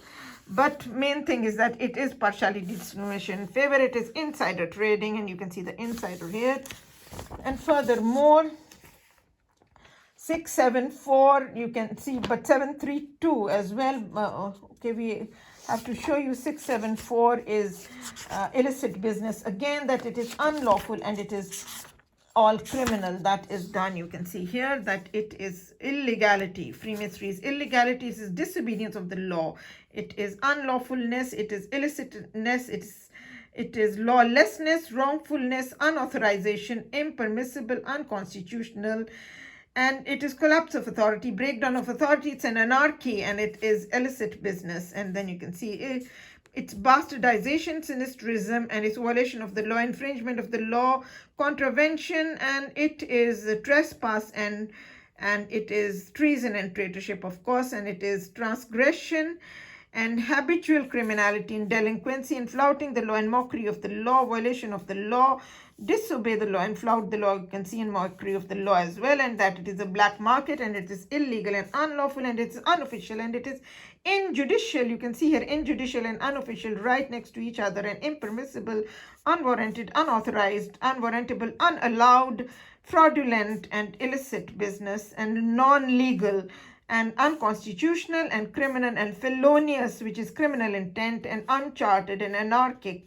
But main thing is that it is partiality discrimination in favor, it is insider trading, and you can see the insider here. And furthermore, 674 you can see, but 732 as well. Okay, we have to show you 674 is illicit business, again, that it is unlawful and it is all criminal that is done. You can see here that it is illegality. Freemasonry is illegality, it is disobedience of the law, it is unlawfulness, it is illicitness, it is lawlessness, wrongfulness, unauthorization, impermissible, unconstitutional, and it is collapse of authority, breakdown of authority, it's an anarchy, and it is illicit business. And then you can see it's bastardization, sinisterism, and it's violation of the law, infringement of the law, contravention, and it is trespass, and it is treason and traitorship, of course, and it is transgression and habitual criminality and delinquency, and flouting the law and mockery of the law, violation of the law, disobey the law and flout the law, you can see, in mockery of the law as well, and that it is a black market, and it is illegal and unlawful, and it's unofficial, and it is injudicial. You can see here injudicial and unofficial right next to each other, and impermissible, unwarranted, unauthorized, unwarrantable, unallowed, fraudulent, and illicit business, and non-legal, and unconstitutional, and criminal, and felonious, which is criminal intent, and uncharted, and anarchic,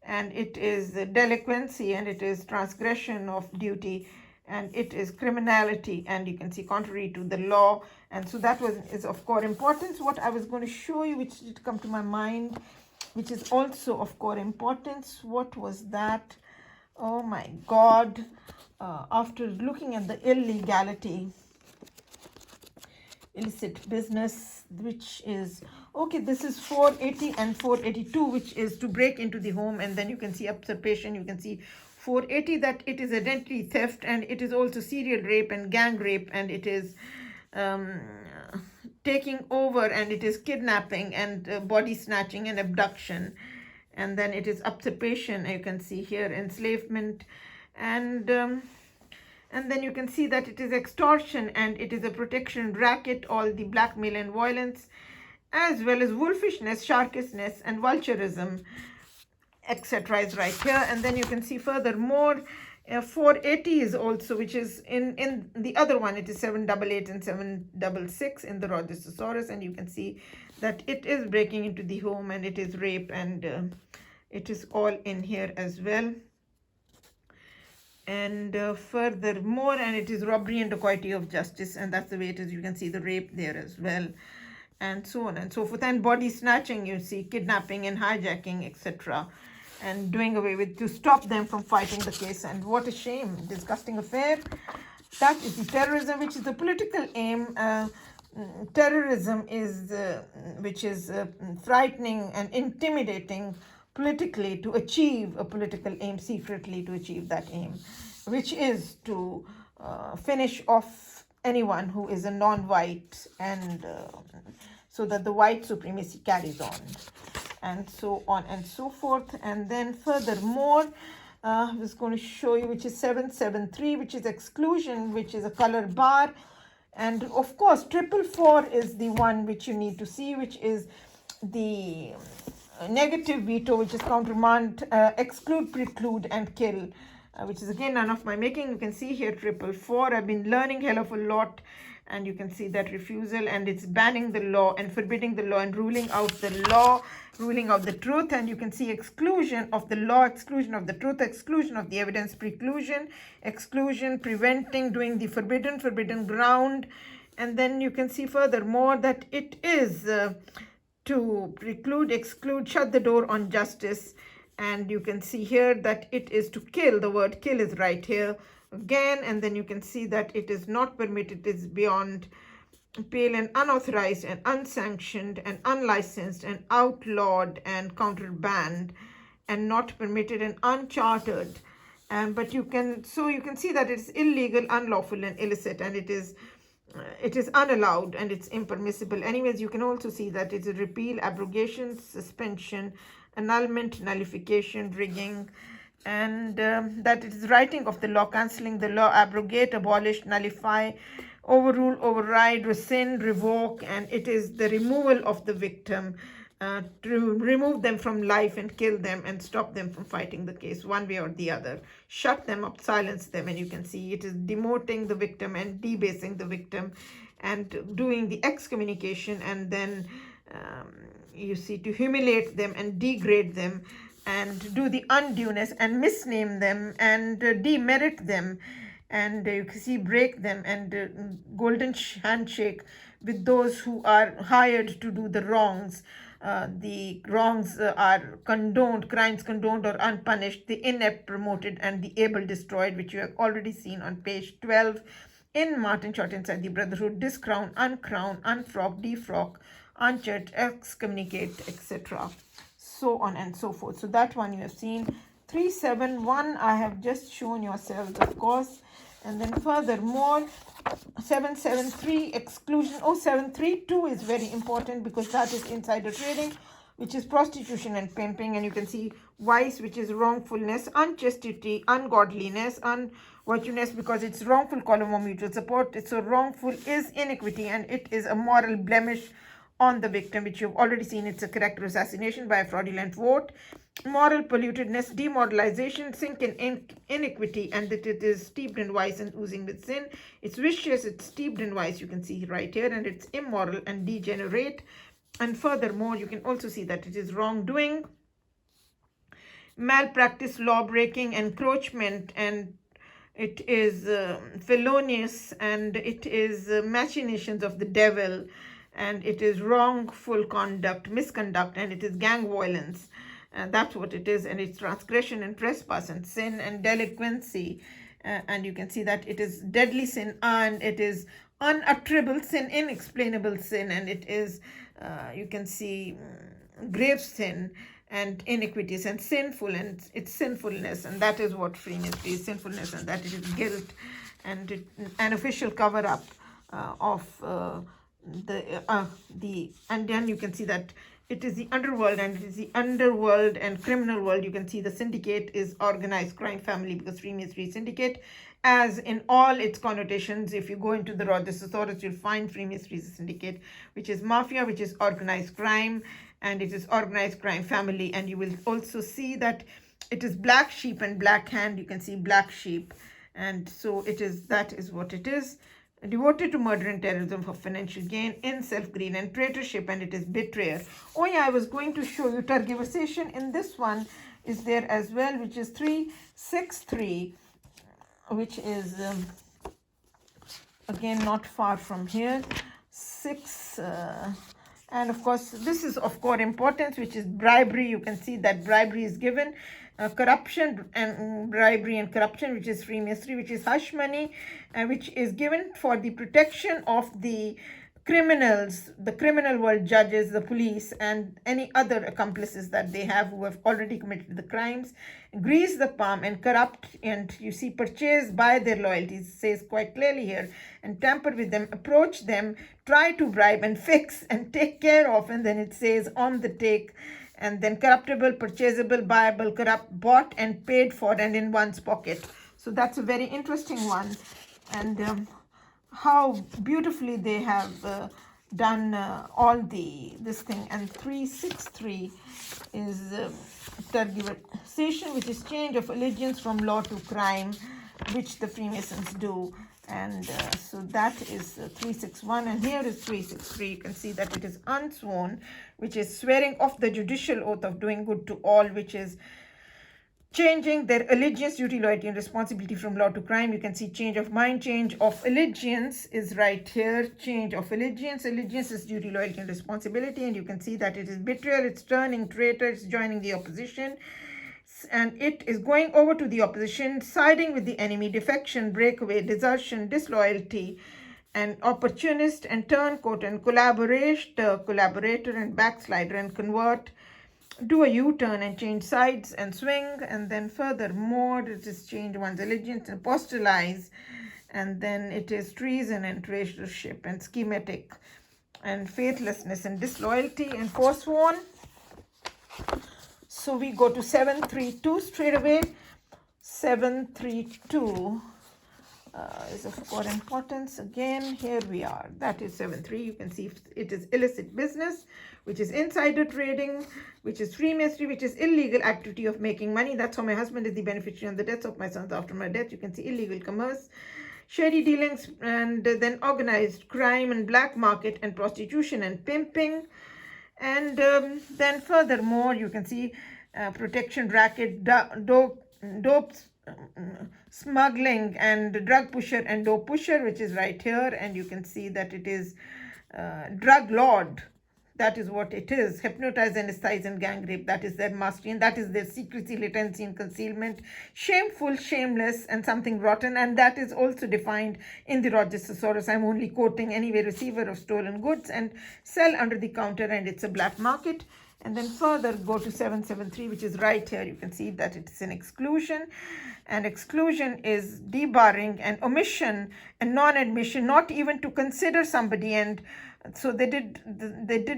and it is delinquency, and it is transgression of duty, and it is criminality, and you can see contrary to the law. And so that is of core importance. What I was going to show you, which did come to my mind, which is also of core importance, what was that? Oh my God, after looking at the illegality, illicit business, which is Okay, this is 480 and 482, which is to break into the home, and then you can see usurpation. You can see 480 that it is identity theft, and it is also serial rape and gang rape, and it is taking over, and it is kidnapping and body snatching and abduction, and then it is usurpation. You can see here enslavement, and then you can see that it is extortion, and it is a protection racket, all the blackmail and violence, as well as wolfishness, sharkishness, and vulturism, etc. is right here. And then you can see furthermore 480 is also, which is in the other one, it is 788 and 766 in the Rhodiosaurus, and you can see that it is breaking into the home, and it is rape, and it is all in here as well. And furthermore, and it is robbery and dacoity of justice, and that's the way it is. You can see the rape there as well, and so on and so forth. And body snatching, you see kidnapping and hijacking, etc., and doing away with, to stop them from fighting the case. And what a shame, disgusting affair. That is the terrorism, which is the political aim. Terrorism is which is frightening and intimidating politically to achieve a political aim, secretly to achieve that aim, which is to finish off anyone who is a non-white, and so that the white supremacy carries on, and so on and so forth. And then furthermore, I was going to show you, which is 773, which is exclusion, which is a color bar. And of course 444 is the one which you need to see, which is the negative veto, which is countermand, exclude, preclude, and kill, which is again none of my making. You can see here 444. I've been learning hell of a lot, and you can see that refusal, and it's banning the law and forbidding the law and ruling out the law, ruling out the truth. And you can see exclusion of the law, exclusion of the truth, exclusion of the evidence, preclusion, exclusion, preventing, doing the forbidden ground. And then you can see furthermore that it is to preclude, exclude, shut the door on justice. And you can see here that it is to kill. The word kill is right here again. And then you can see that it is not permitted, it is beyond pale and unauthorized and unsanctioned and unlicensed and outlawed and counterbanned and not permitted and unchartered. But you can see that it's illegal, unlawful, and illicit, and it is unallowed, and it's impermissible. Anyways, you can also see that it's a repeal, abrogation, suspension, annulment, nullification, rigging, and that it is writing of the law, cancelling the law, abrogate, abolish, nullify, overrule, override, rescind, revoke, and it is the removal of the victim, to remove them from life and kill them and stop them from fighting the case one way or the other, shut them up, silence them. And you can see it is demoting the victim and debasing the victim and doing the excommunication, and then you see to humiliate them and degrade them and do the undueness and misname them and demerit them, and you can see break them, and golden handshake with those who are hired to do the wrongs. The wrongs are condoned, crimes condoned or unpunished, the inept promoted, and the able destroyed, which you have already seen on page 12 in Martin Short Inside the Brotherhood. Discrown, uncrown, unfrock, defrock, unchurch, excommunicate, etc. So on and so forth. So that one you have seen. 371 I have just shown yourselves, of course. And then furthermore 773 exclusion. 732 is very important, because that is insider trading, which is prostitution and pimping. And you can see vice, which is wrongfulness, unchastity, ungodliness, unvirtuousness, because it's wrongful column of mutual support. It's so wrongful is iniquity, and it is a moral blemish on the victim, which you've already seen. It's a character assassination by a fraudulent vote. Moral pollutedness, demoralization, sink in iniquity, and that it is steeped in vice and oozing with sin. It's vicious, it's steeped in vice, you can see right here, and it's immoral and degenerate. And furthermore, you can also see that it is wrongdoing, malpractice, law breaking, encroachment, and it is felonious, and it is machinations of the devil, and it is wrongful conduct, misconduct, and it is gang violence. And that's what it is. And it's transgression and trespass and sin and delinquency. And you can see that it is deadly sin, and it is unutterable sin, inexplainable sin, and it is, you can see, grave sin and iniquities and sinful, and it's sinfulness, and that is what free mystery is, sinfulness, and that it is guilt and an official cover-up of the and then you can see that it is the underworld, and it is the underworld and criminal world. You can see the syndicate is organized crime family, because Freemasonry syndicate, as in all its connotations, if you go into the Rogers Thesaurus, you'll find Freemasonry syndicate, which is mafia, which is organized crime, and it is organized crime family. And you will also see that it is black sheep and black hand. You can see black sheep, and so it is, that is what it is. Devoted to murder and terrorism for financial gain, in self-greed and traitorship, and it is betrayer. Oh yeah, I was going to show you tergiversation in this one is there as well, which is 363, which is again not far from here, 6 and of course this is of core importance, which is bribery. You can see that bribery is given, corruption and bribery and corruption, which is Freemasonry, which is hush money, which is given for the protection of the criminals, the criminal world, judges, the police, and any other accomplices that they have who have already committed the crimes. Grease the palm and corrupt, and you see purchase by their loyalties, says quite clearly here, and tamper with them, approach them, try to bribe and fix and take care of, and then it says on the take, and then corruptible, purchasable, buyable, corrupt, bought and paid for, and in one's pocket. So that's a very interesting one, and how beautifully they have done all this thing. And 363 is tergiversation, which is change of allegiance from law to crime, which the Freemasons do. And so that is 361, and here is 363. You can see that it is unsworn, which is swearing off the judicial oath of doing good to all, which is changing their allegiance, duty, loyalty, and responsibility from law to crime. You can see change of mind, change of allegiance is right here. Change of allegiance. Allegiance is duty, loyalty, and responsibility. And you can see that it is betrayal, it's turning traitor, it's joining the opposition. And it is going over to the opposition, siding with the enemy, defection, breakaway, desertion, disloyalty, and opportunist, and turncoat, and collaborator, and backslider, and convert, do a U-turn and change sides and swing. And then furthermore, it is change one's allegiance and apostolize, and then it is treason and traitorship and schematic and faithlessness and disloyalty and forsworn. So we go to 732 straight away. 732 is of core importance. Again, here we are. That is 73. You can see it is illicit business, which is insider trading, which is Freemasonry, which is illegal activity of making money. That's how my husband is the beneficiary on the deaths of my sons after my death. You can see illegal commerce, shady dealings, and then organized crime and black market and prostitution and pimping. And then furthermore, you can see protection racket, dope smuggling, and drug pusher and dope pusher, which is right here. And you can see that it is drug lord. That is what it is. Hypnotize, anesthetize, and gang rape. That is their mastery, and that is their secrecy, latency, and concealment. Shameful, shameless, and something rotten. And that is also defined in the Rogers Thesaurus. I'm only quoting. Anyway, receiver of stolen goods and sell under the counter, and it's a black market. And then further go to 773, which is right here. You can see that it's an exclusion, and exclusion is debarring and omission and non-admission, not even to consider somebody. And so they did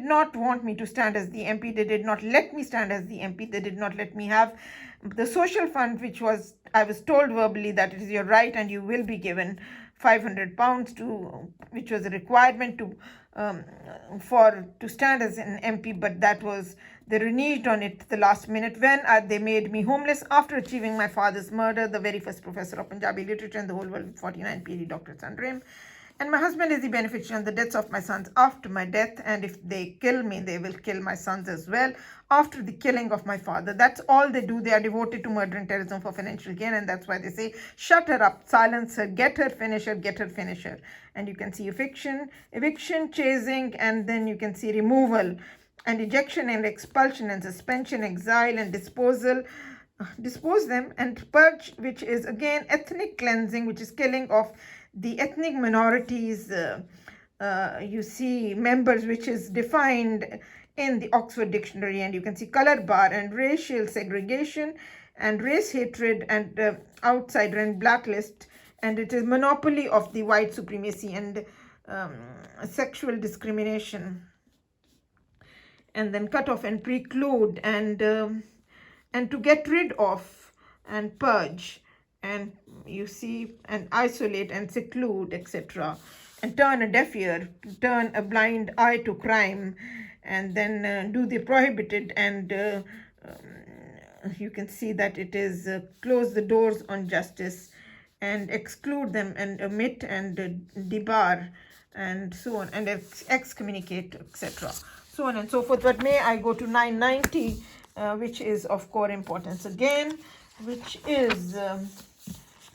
not want me to stand as the MP. They did not let me stand as the MP. They did not let me have the social fund, which was, I was told verbally that it is your right and you will be given £500 to, which was a requirement to to stand as an MP, but that was, they reneged on it the last minute when they made me homeless after achieving my father's murder, the very first professor of Punjabi literature in the whole world, 49 PhD doctorates under him. And my husband is the beneficiary on the deaths of my sons after my death, and if they kill me, they will kill my sons as well after the killing of my father. That's all they do. They are devoted to murder and terrorism for financial gain, and that's why they say, shut her up, silence her, get her, finish her, get her, finish her. And you can see eviction, chasing, and then you can see removal, and ejection, and expulsion, and suspension, exile, and disposal, dispose them, and purge, which is again ethnic cleansing, which is killing of the ethnic minorities, you see members, which is defined in the Oxford Dictionary, and you can see color bar and racial segregation and race hatred and outsider and blacklist, and it is monopoly of the white supremacy and sexual discrimination, and then cut off and preclude and to get rid of and purge, and you see, and isolate and seclude, etc., and turn a deaf ear, turn a blind eye to crime, and then do the prohibited, and you can see that it is close the doors on justice and exclude them and omit and debar and so on, and excommunicate, etc., so on and so forth. But may I go to 990, which is of core importance again, which is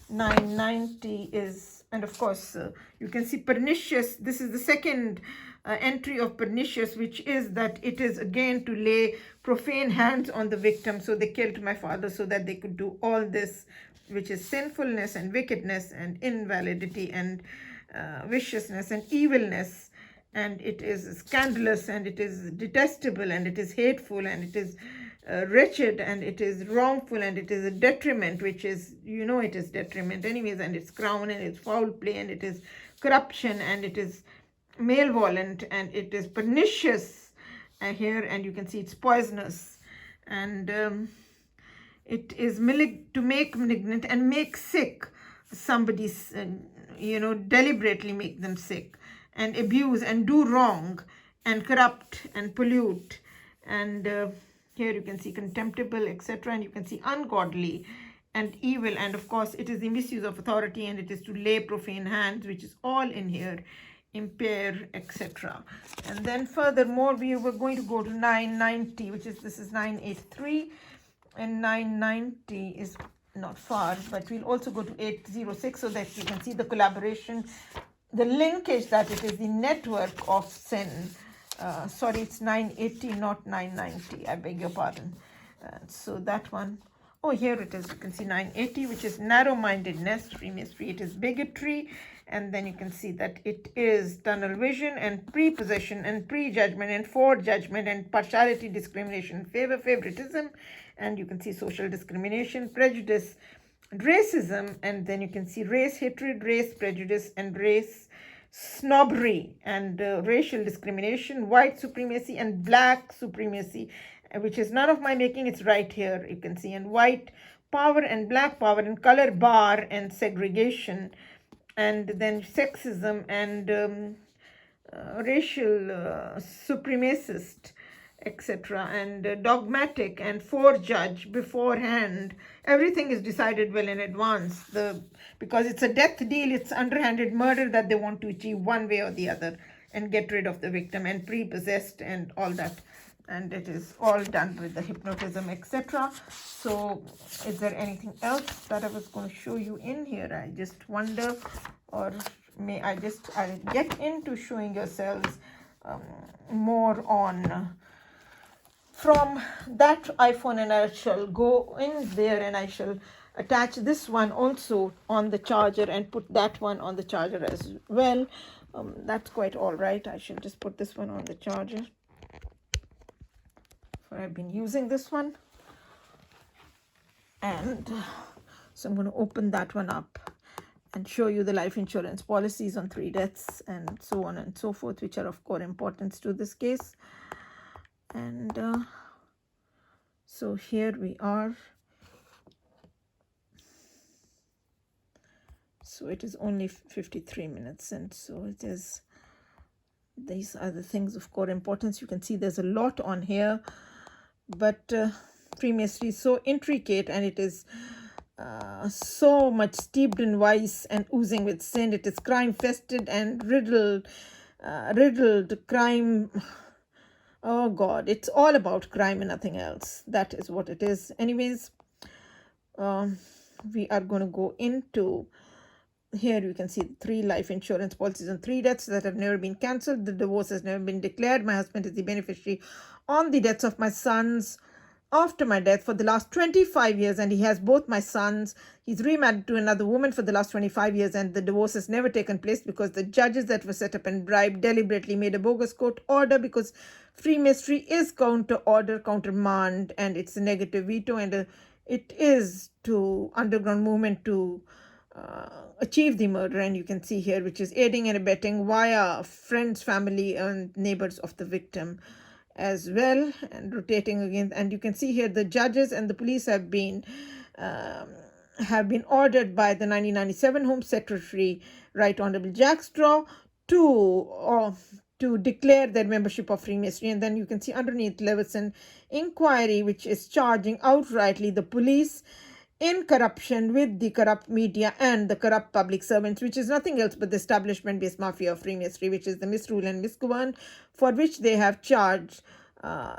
990 is, and of course you can see pernicious. This is the second entry of pernicious, which is that it is again to lay profane hands on the victim. So they killed my father so that they could do all this, which is sinfulness and wickedness and invalidity and viciousness and evilness, and it is scandalous and it is detestable and it is hateful and it is wretched and it is wrongful and it is a detriment, which is, you know, it is detriment anyways, and it's crown and it's foul play and it is corruption and it is malevolent and it is pernicious here, and you can see it's poisonous, and it is to make malignant and make sick somebody's, you know, deliberately make them sick, and abuse and do wrong and corrupt and pollute, and here you can see contemptible, etc., and you can see ungodly and evil, and of course it is the misuse of authority, and it is to lay profane hands, which is all in here, impair, etc. And then furthermore we were going to go to 990, which is, this is 983, and 990 is not far, but we'll also go to 806 so that you can see the collaboration, the linkage, that it is the network of sin. Sorry, it's 980, not 990. I beg your pardon. So that one, oh, here it is. You can see 980, which is narrow-mindedness, freemasonry. It is bigotry, and then you can see that it is tunnel vision and prepossession and prejudgment and forejudgment and partiality, discrimination, favoritism, and you can see social discrimination, prejudice, racism, and then you can see race hatred, race prejudice, and race snobbery, and racial discrimination, white supremacy and black supremacy, which is none of my making, it's right here, you can see, and white power and black power and color bar and segregation, and then sexism and racial supremacist, etc., and dogmatic and forejudge beforehand. Everything is decided well in advance, because it's a death deal, it's underhanded murder that they want to achieve one way or the other and get rid of the victim, and prepossessed and all that, and it is all done with the hypnotism, etc. So is there anything else that I was going to show you in here? I just wonder, or may I just get into showing yourselves more on from that iPhone, and I shall go in there and I shall attach this one also on the charger and put that one on the charger as well. That's quite all right. I shall just put this one on the charger, for I've been using this one, and so I'm going to open that one up and show you the life insurance policies on 3 deaths and so on and so forth, which are of core importance to this case. And so here we are. So it is only 53 minutes, and so it is, these are the things of core importance. You can see there's a lot on here, but Freemasonry is so intricate, and it is so much steeped in vice and oozing with sin. It is crime fested and riddled crime. Oh God, it's all about crime and nothing else. That is what it is. Anyways, we are going to go into, here you can see 3 life insurance policies on 3 deaths that have never been cancelled. The divorce has never been declared. My husband is the beneficiary on the deaths of my sons, after my death for the last 25 years, and he has both my sons. He's remarried to another woman for the last 25 years, and the divorce has never taken place because the judges that were set up and bribed deliberately made a bogus court order, because Freemasonry is counter order, countermand, and it's a negative veto, and it is to underground movement to achieve the murder. And you can see here, which is aiding and abetting via friends, family, and neighbors of the victim as well, and rotating again. And you can see here the judges and the police have been ordered by the 1997 Home Secretary, Right Honorable Jack Straw, to declare their membership of Freemasonry. And then you can see underneath Leveson inquiry, which is charging outrightly the police in corruption with the corrupt media and the corrupt public servants, which is nothing else but the establishment-based mafia of Freemasonry, which is the misrule and misgovern, for which they have charged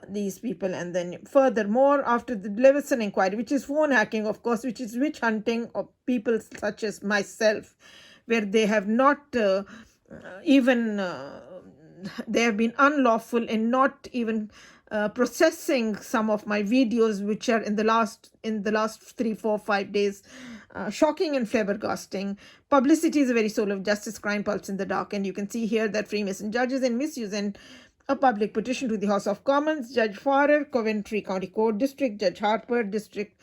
these people. And then furthermore, after the Leveson inquiry, which is phone hacking, of course, which is witch hunting of people such as myself, where they have not they have been unlawful in not even processing some of my videos, which are in the last 3, 4, 5 days. Shocking and flabbergasting. Publicity is a very soul of justice, crime pulse in the dark. And you can see here that Freemason judges in misuse and a public petition to the House of Commons. Judge Farrer, Coventry County Court District, Judge Harper, District,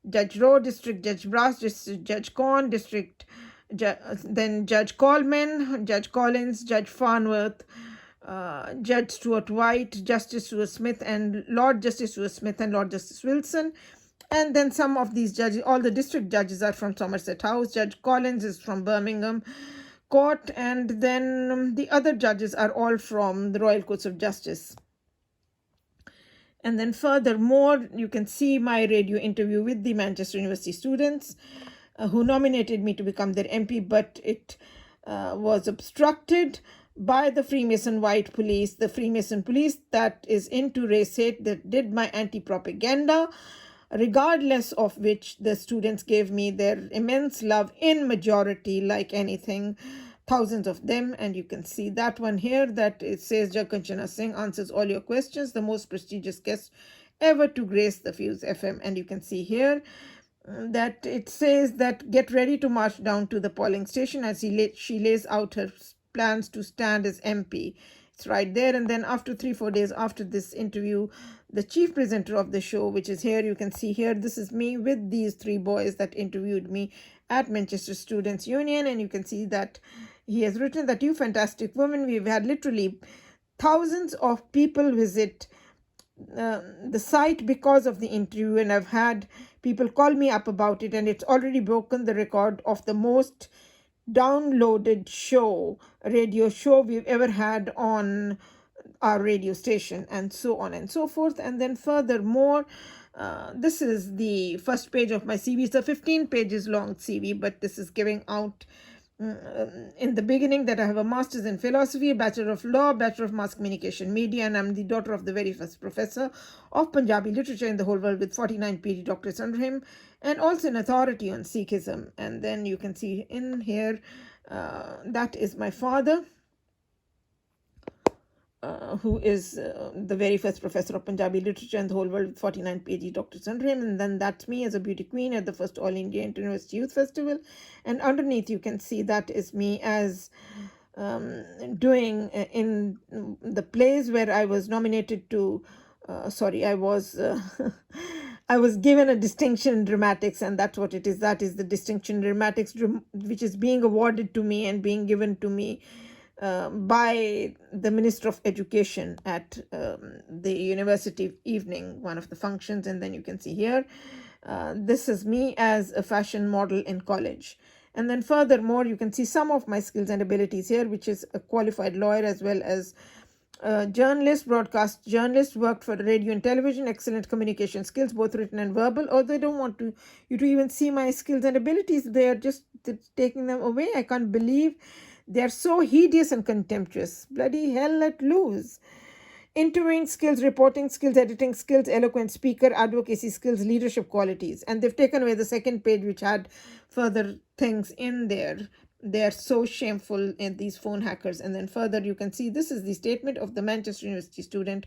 Judge Rowe, District, Judge Brass, Judge Corn, District, then Judge Coleman, Judge Collins, Judge Farnworth, Judge Stuart White, Justice Stuart Smith, and Lord Justice Stuart Smith, and Lord Justice Wilson. And then some of these judges, all the district judges are from Somerset House. Judge Collins is from Birmingham Court, and then the other judges are all from the Royal Courts of Justice. And then furthermore, you can see my radio interview with the Manchester University students who nominated me to become their MP, but it was obstructed by the Freemason white police, the Freemason police that is into race hate, that did my anti-propaganda, regardless of which the students gave me their immense love in majority, like anything, thousands of them. And you can see that one here, that it says Jagkanchana Singh answers all your questions, the most prestigious guest ever to grace the Fuse FM. And you can see here that it says that get ready to march down to the polling station as she lays out her plans to stand as MP. It's right there. And then after 3-4 days after this interview, the chief presenter of the show, which is here, you can see here, this is me with these 3 boys that interviewed me at Manchester Students' Union. And you can see that he has written that, you fantastic woman, we've had literally thousands of people visit the site because of the interview, and I've had people call me up about it, and it's already broken the record of the most downloaded radio show we've ever had on our radio station, and so on and so forth. And then furthermore, this is the first page of my CV. It's a 15 pages long CV, but this is giving out in the beginning that I have a master's in philosophy, a bachelor of law, bachelor of mass communication media, and I'm the daughter of the very first professor of Punjabi literature in the whole world with 49 PhD doctorates under him, and also an authority on Sikhism. And then you can see in here, that is my father, who is the very first professor of Punjabi literature in the whole world with 49 PhD doctorates under him. And then that's me as a beauty queen at the first All India Inter-University Youth Festival. And underneath you can see that is me as doing in the plays where I was nominated to, I was given a distinction in dramatics, and that's what it is. That is the distinction in dramatics, which is being awarded to me and being given to me by the Minister of Education at the university evening, one of the functions. And then you can see here, this is me as a fashion model in college. And then furthermore, you can see some of my skills and abilities here, which is a qualified lawyer as well as journalist, broadcast journalist, worked for radio and television, excellent communication skills, both written and verbal. Although I don't want you to even see my skills and abilities, they are just taking them away. I can't believe they're so hideous and contemptuous. Bloody hell, let loose. Interviewing skills, reporting skills, editing skills, eloquent speaker, advocacy skills, leadership qualities. And they've taken away the second page, which had further things in there. They are so shameful in these phone hackers. And then further, you can see this is the statement of the Manchester University student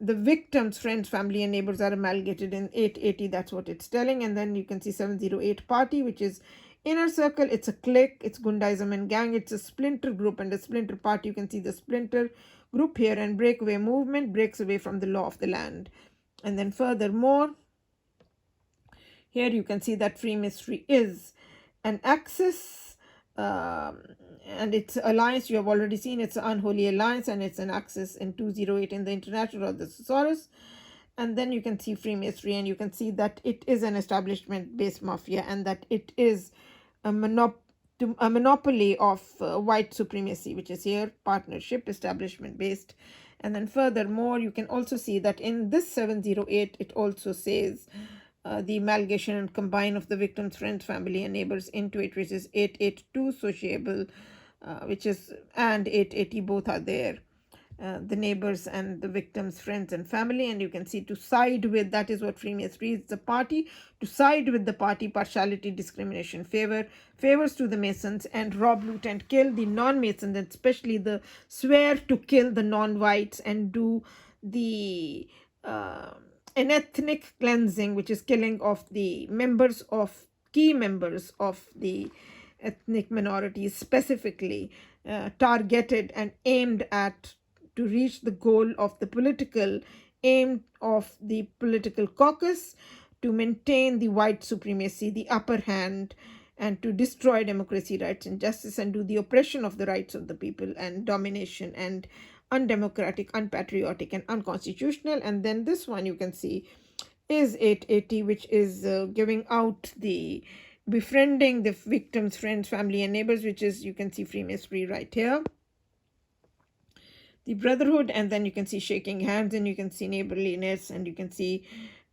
The victims, friends, family, and neighbors are amalgamated in 880. That's what it's telling. And then you can see 708 party, which is inner circle. It's a clique. It's Gundaism and gang. It's a splinter group and a splinter party. You can see the splinter group here, and breakaway movement breaks away from the law of the land. And then furthermore, here you can see that Freemasonry is an axis, and its alliance you have already seen. It's an unholy alliance, and it's an axis in 208 in the International of the Thesaurus. And then you can see Freemasonry, and you can see that it is an establishment-based mafia, and that it is a monopoly of white supremacy, which is here partnership, establishment-based. And then furthermore, you can also see that in this 708, it also says the amalgamation and combine of the victims, friends, family, and neighbors into it, which is 882 sociable, which is, and 880, both are there. The neighbors and the victims, friends, and family. And you can see to side with, that is what Freemasonry is, the party. To side with the party, partiality, discrimination, favors to the Masons, and rob, loot, and kill the non-Masons, and especially the swear to kill the non-whites and do the an ethnic cleansing, which is killing of the members of key members of the ethnic minorities, specifically targeted and aimed at to reach the goal of the political aim of the political caucus, to maintain the white supremacy, the upper hand, and to destroy democracy, rights, and justice, and do the oppression of the rights of the people, and domination, and undemocratic, unpatriotic, and unconstitutional. And then this one you can see is 880, which is giving out the befriending the victims, friends, family, and neighbors, which is, you can see Freemasonry right here, the brotherhood. And then you can see shaking hands, and you can see neighborliness, and you can see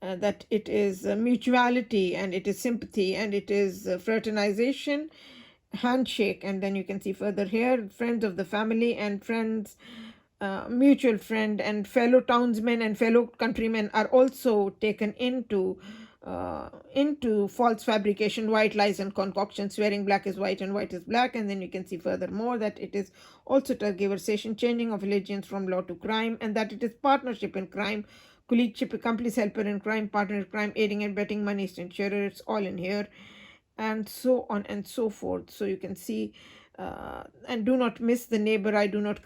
that it is mutuality, and it is sympathy, and it is fraternization, handshake. And then you can see further here, friends of the family and friends, mutual friend, and fellow townsmen and fellow countrymen are also taken into false fabrication, white lies, and concoction, swearing black is white and white is black. And then you can see furthermore that it is also tergiversation, changing of allegiance from law to crime, and that it is partnership in crime, colleagueship, accomplice, helper in crime, partner in crime, aiding and abetting, money, insurer. It's all in here, and so on and so forth. So you can see, and do not miss the neighbor. I do not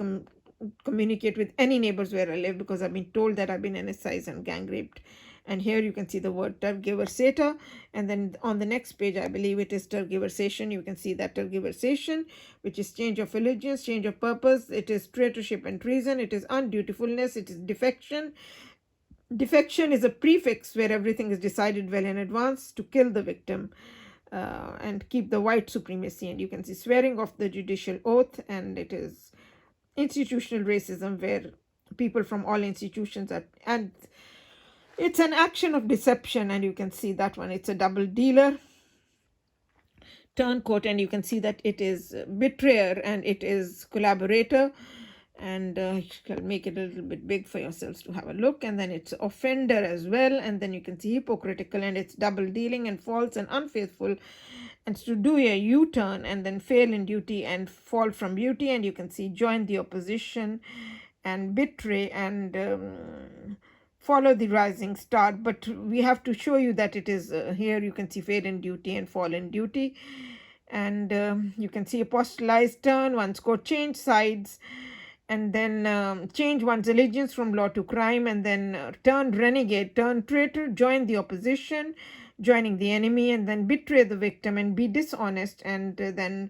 communicate with any neighbors where I live, because I've been told that I've been anesthetized and gang raped. And here you can see the word tergiversata, and then on the next page, I believe it is tergiversation. You can see that tergiversation, which is change of allegiance, change of purpose. It is traitorship and treason. It is undutifulness. It is defection. Defection is a prefix where everything is decided well in advance to kill the victim and keep the white supremacy. And you can see swearing of the judicial oath, and it is institutional racism, where people from all institutions are, and it's an action of deception. And you can see that one, it's a double dealer, turncoat, and you can see that it is betrayer and it is collaborator. And I'll make it a little bit big for yourselves to have a look. And then it's offender as well. And then you can see hypocritical, and it's double dealing and false and unfaithful, and to do a U-turn and then fail in duty and fall from duty. And you can see join the opposition and betray and follow the rising star. But we have to show you that it is here you can see fail in duty and fall in duty. And you can see apostolized, turn one's court, change sides, and then change one's allegiance from law to crime, and then turn renegade, turn traitor, join the opposition, joining the enemy, and then betray the victim and be dishonest, and then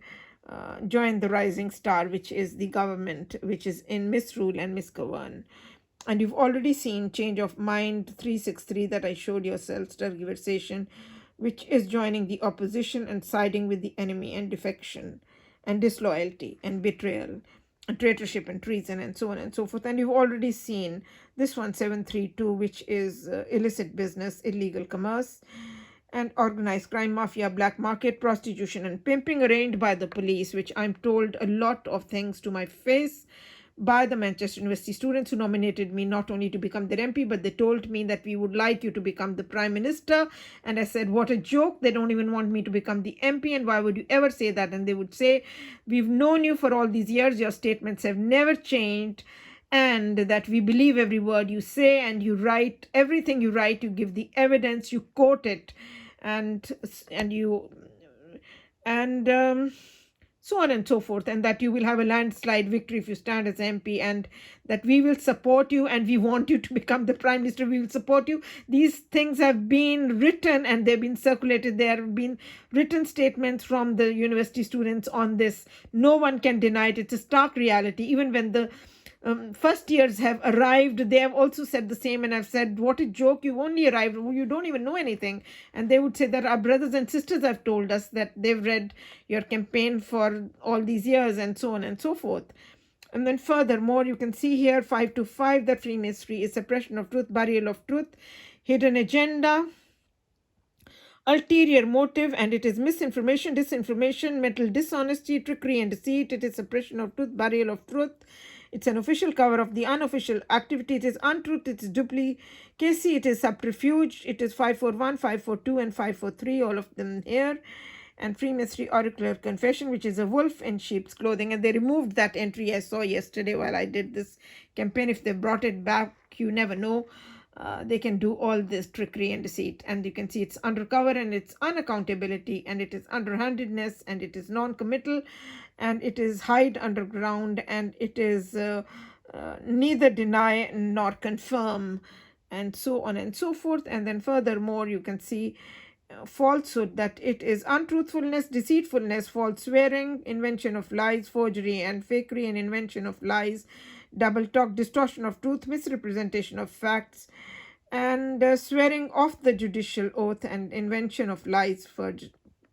join the rising star, which is the government, which is in misrule and misgovern. And you've already seen change of mind 363 that I showed yourselves, tergiversation, which is joining the opposition and siding with the enemy, and defection and disloyalty and betrayal and traitorship and treason, and so on and so forth. And you've already seen this one, 732, which is illicit business, illegal commerce, and organized crime, mafia, black market, prostitution, and pimping arranged by the police, which I'm told a lot of things to my face by the Manchester University students who nominated me not only to become their MP, but they told me that we would like you to become the Prime Minister. And I said, what a joke. They don't even want me to become the MP. And why would you ever say that? And they would say, we've known you for all these years. Your statements have never changed. and that we believe every word you say, and you write everything you write, you give the evidence, you quote it, and you and so on and so forth, and that you will have a landslide victory if you stand as MP, and that we will support you and we want you to become the Prime Minister. We will support you. These things have been written and they've been circulated. There have been written statements from the university students on this. No one can deny it. It's a stark reality. Even when the first years have arrived, they have also said the same, and I've said, what a joke, you only arrived, you don't even know anything. And they would say that our brothers and sisters have told us that they've read your campaign for all these years, and so on and so forth. And then furthermore, you can see here 525 that Freemasonry is suppression of truth, burial of truth, hidden agenda, ulterior motive, and it is misinformation, disinformation, mental dishonesty, trickery and deceit. It is suppression of truth, burial of truth. It's an official cover of the unofficial activity. It is untruth, it is duplicacy, it is subterfuge. It is 541, 542, and 543, all of them here. And Freemasonry Oracular Confession, which is a wolf in sheep's clothing. And they removed that entry I saw yesterday while I did this campaign. If they brought it back, you never know. They can do all this trickery and deceit. And you can see it's undercover, and it's unaccountability, and it is underhandedness, and it is non-committal, and it is hide underground, and it is neither deny nor confirm, and so on and so forth. And then furthermore, you can see falsehood, that it is untruthfulness, deceitfulness, false swearing, invention of lies, forgery and fakery and invention of lies, double talk, distortion of truth, misrepresentation of facts, and swearing off the judicial oath, and invention of lies,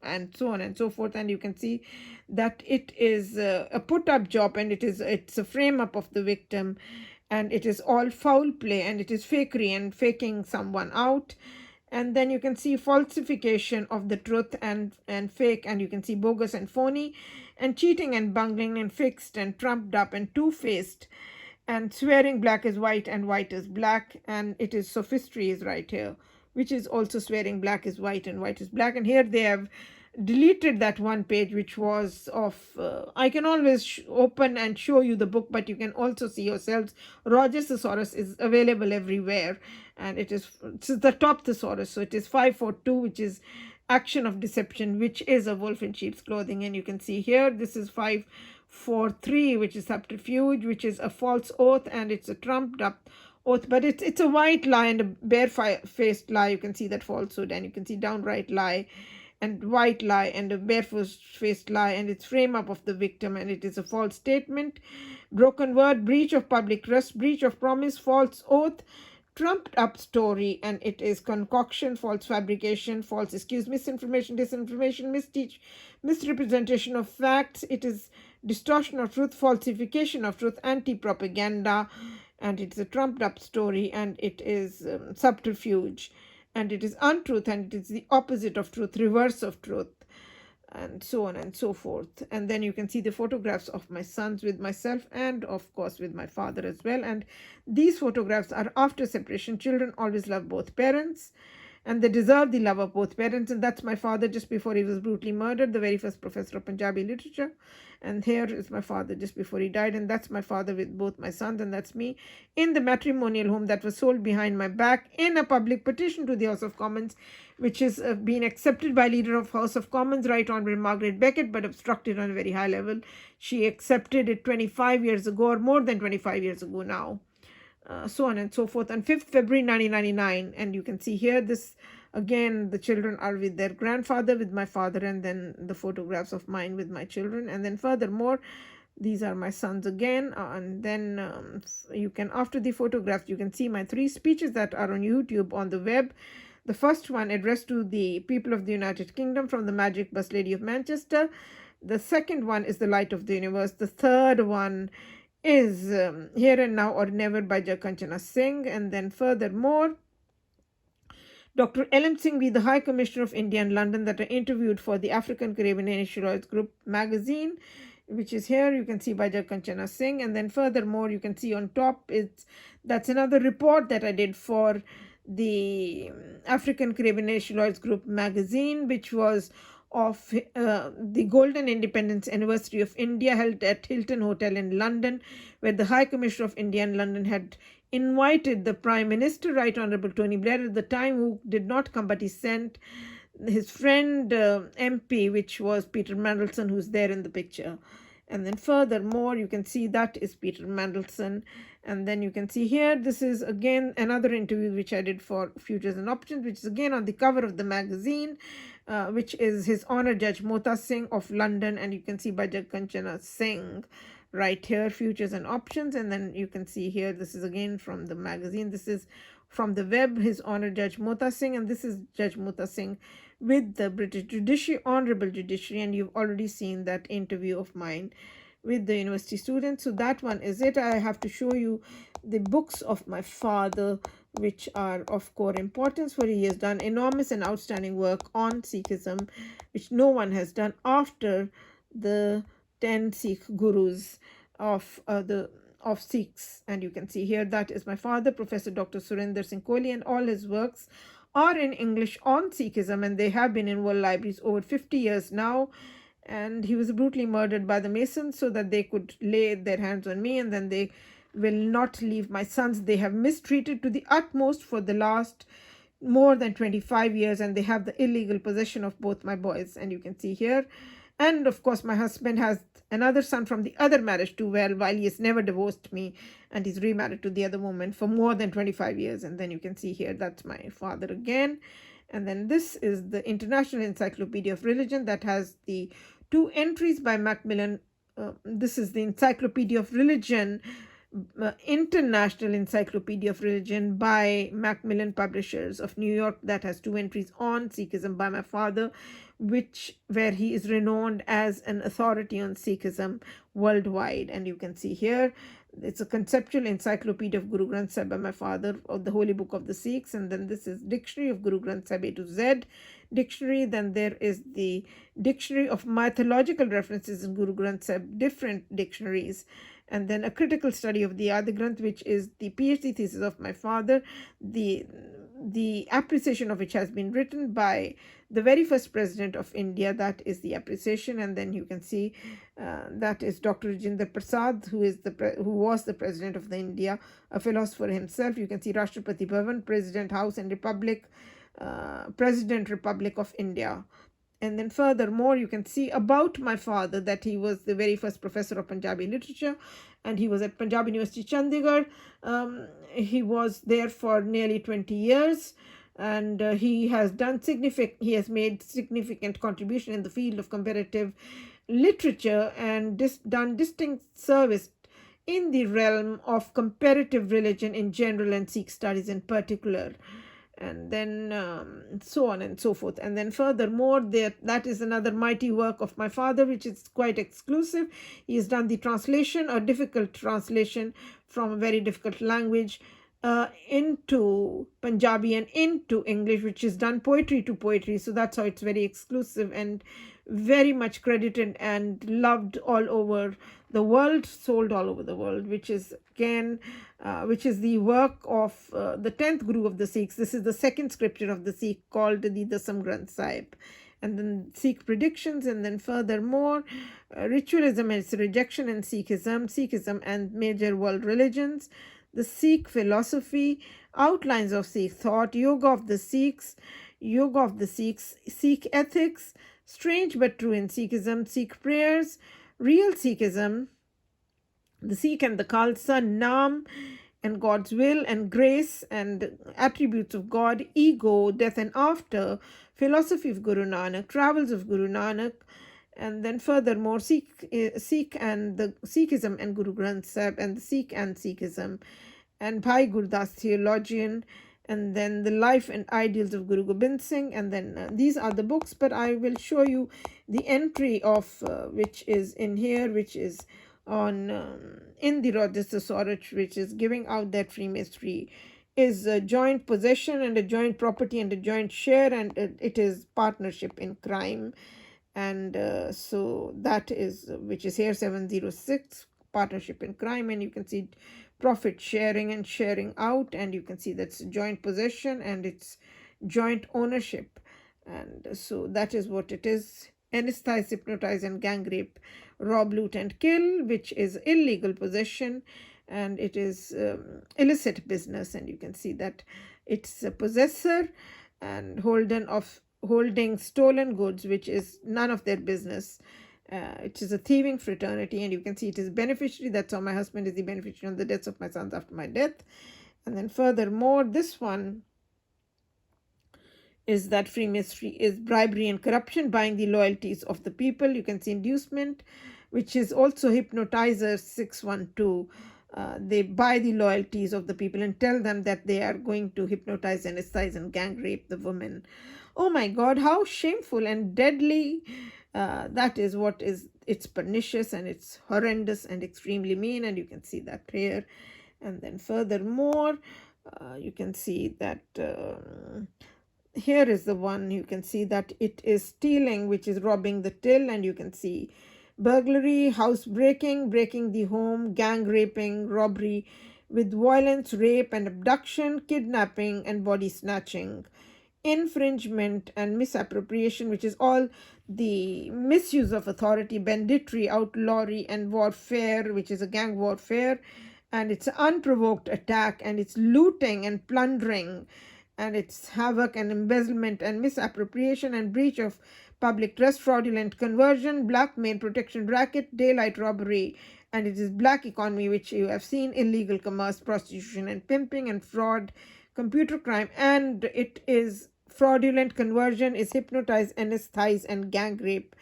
and so on and so forth. And you can see that it is a put-up job, and it's a frame-up of the victim, and it is all foul play, and it is fakery and faking someone out. And then you can see falsification of the truth and fake, and you can see bogus and phony, and cheating and bungling, and fixed and trumped up and two-faced, and swearing black is white and white is black, and it is sophistry is right here, which is also swearing black is white and white is black. And here they have deleted that one page which was of I can always open and show you the book, but you can also see yourselves. Roger's thesaurus is available everywhere, and it's the top thesaurus. So it is 542, which is action of deception, which is a wolf in sheep's clothing. And you can see here this is 543, which is subterfuge, which is a false oath, and it's a trumped up oath, but it's a white lie and a bare-faced lie. You can see that falsehood, and you can see downright lie and white lie and a bare-faced lie, and it's frame up of the victim, and it is a false statement, broken word, breach of public trust, breach of promise, false oath, trumped up story, and it is concoction, false fabrication, false excuse, misinformation, disinformation, misrepresentation of facts. It is distortion of truth, falsification of truth, anti-propaganda, and it's a trumped up story, and it is subterfuge, and it is untruth, and it is the opposite of truth, reverse of truth, and so on and so forth. And then you can see the photographs of my sons with myself, and of course with my father as well. And these photographs are after separation. Children always love both parents, and they deserve the love of both parents. And that's my father just before he was brutally murdered, the very first professor of Punjabi literature. And here is my father just before he died, and that's my father with both my sons, and that's me in the matrimonial home that was sold behind my back in a public petition to the House of Commons, which is being accepted by leader of House of Commons, Right Honourable Margaret Beckett, but obstructed on a very high level. She accepted it 25 years ago, or more than 25 years ago now. So on and so forth, on 5th February 1999. And you can see here this again, the children are with their grandfather, with my father, and then the photographs of mine with my children. And then furthermore, these are my sons again. And then you can, after the photographs, you can see my 3 speeches that are on YouTube on the web. The first one addressed to the people of the United Kingdom from the Magic Bus Lady of Manchester. The second one is The Light of the Universe. The third one is Here and Now or Never by Jakanchana Singh. And then furthermore, Dr. L.M. Singhvi, the High Commissioner of India in London, that are interviewed for the African Caribbean Initiatives Group magazine, which is here. You can see by Jakanchana Singh. And then furthermore, you can see on top, that's another report that I did for the African Caribbean Initiatives Group magazine, which was of the Golden Independence Anniversary of India held at Hilton Hotel in London, where the High Commissioner of India in London had invited the Prime Minister, Right Honourable Tony Blair, at the time, who did not come, but he sent his friend MP, which was Peter Mandelson, who's there in the picture. And then furthermore, you can see that is Peter Mandelson. And then you can see here, this is again another interview which I did for Futures and Options, which is again on the cover of the magazine, which is His Honour Judge Mota Singh of London. And you can see by Judge Kanchana Singh right here, Futures and Options. And then you can see here, this is again from the magazine. This is from the web, His Honour Judge Mota Singh. And this is Judge Mota Singh with the British Judiciary, Honourable Judiciary. And you've already seen that interview of mine with the university students. So that one is it. I have to show you the books of my father, which are of core importance, for he has done enormous and outstanding work on Sikhism, which no one has done after the 10 Sikh gurus of Sikhs. And you can see here, that is my father, Professor Dr. Surinder Singh Kohli, and all his works are in English on Sikhism, and they have been in world libraries over 50 years now. And he was brutally murdered by the Masons so that they could lay their hands on me, and then they will not leave my sons. They have mistreated to the utmost for the last more than 25 years, and they have the illegal possession of both my boys. And you can see here. And of course, my husband has another son from the other marriage too, while he has never divorced me, and he's remarried to the other woman for more than 25 years. And then you can see here, that's my father again. And then this is the International Encyclopedia of Religion that has the 2 entries by Macmillan. This is the Encyclopedia of Religion, International Encyclopedia of Religion by Macmillan Publishers of New York, that has 2 entries on Sikhism by my father, where he is renowned as an authority on Sikhism worldwide. And you can see here, it's a conceptual encyclopedia of Guru Granth Sahib by my father, of the Holy Book of the Sikhs. And then this is Dictionary of Guru Granth Sahib A to Z dictionary. Then there is the Dictionary of Mythological References in Guru Granth Sahib, different dictionaries. And then a critical study of the Adi Granth, which is the PhD thesis of my father, the appreciation of which has been written by the very first president of India. That is the appreciation. And then you can see that is Dr. Rajinder Prasad, who was the president of the India, a philosopher himself. You can see Rashtrapati Bhavan, President House and Republic, President Republic of India. And then furthermore, you can see about my father that he was the very first professor of Punjabi literature, and he was at Punjab University, Chandigarh. He was there for nearly 20 years, and he has made significant contribution in the field of comparative literature, and done distinct service in the realm of comparative religion in general and Sikh studies in particular. And then so on and so forth. And then furthermore, that is another mighty work of my father, which is quite exclusive. He has done the translation, a difficult translation from a very difficult language, into Punjabi and into English, which is done poetry to poetry. So that's how it's very exclusive and very much credited and loved all over the world, sold all over the world, which is again, which is the work of the 10th Guru of the Sikhs. This is the second scripture of the Sikh, called the Dasam Granth Sahib. And then Sikh predictions, and then furthermore, ritualism and its rejection in Sikhism and major world religions, the Sikh philosophy, outlines of Sikh thought, yoga of the Sikhs, Sikh ethics, strange but true in Sikhism, Sikh prayers, real Sikhism, the Sikh and the Khalsa, Naam and God's will and grace and attributes of God, ego, death and after, philosophy of Guru Nanak, travels of Guru Nanak, and then furthermore, Sikh and the Sikhism and Guru Granth Sahib, and the Sikh and Sikhism, and Bhai Gurdas, theologian, and then the life and ideals of Guru Gobind Singh. And then these are the books, but I will show you the entry of which is in here, which is on in the Register Swaraj, which is giving out that Freemasonry is a joint possession and a joint property and a joint share, and it is partnership in crime. And so that is, which is here 706, partnership in crime. And you can see profit sharing and sharing out, and you can see that's joint possession and it's joint ownership. And so that is what it is. Anesthetize, hypnotize, and gang rape, rob, loot, and kill, which is illegal possession, and it is illicit business. And you can see that it's a possessor and holding stolen goods, which is none of their business. It is a thieving fraternity, and you can see it is beneficiary. That's how my husband is the beneficiary on the deaths of my sons after my death. And then furthermore, this one is that Freemasonry is bribery and corruption, buying the loyalties of the people. You can see inducement, which is also hypnotizer 612. They buy the loyalties of the people and tell them that they are going to hypnotize, anesthetize, and gang rape the women. Oh my God, how shameful and deadly. That is what is, it's pernicious and it's horrendous and extremely mean, and you can see that here. And then furthermore, you can see that here is the one. You can see that it is stealing, which is robbing the till, and you can see burglary, house breaking, breaking the home, gang raping, robbery with violence, rape and abduction, kidnapping and body snatching, infringement and misappropriation, which is all the misuse of authority, banditry, outlawry, and warfare, which is a gang warfare, and it's an unprovoked attack, and it's looting and plundering, and it's havoc and embezzlement and misappropriation and breach of public trust, fraudulent conversion, blackmail, protection racket, daylight robbery, and it is black economy, which you have seen, illegal commerce, prostitution and pimping, and fraud, computer crime, and it is fraudulent conversion, is hypnotize, anesthetize, and gang rape,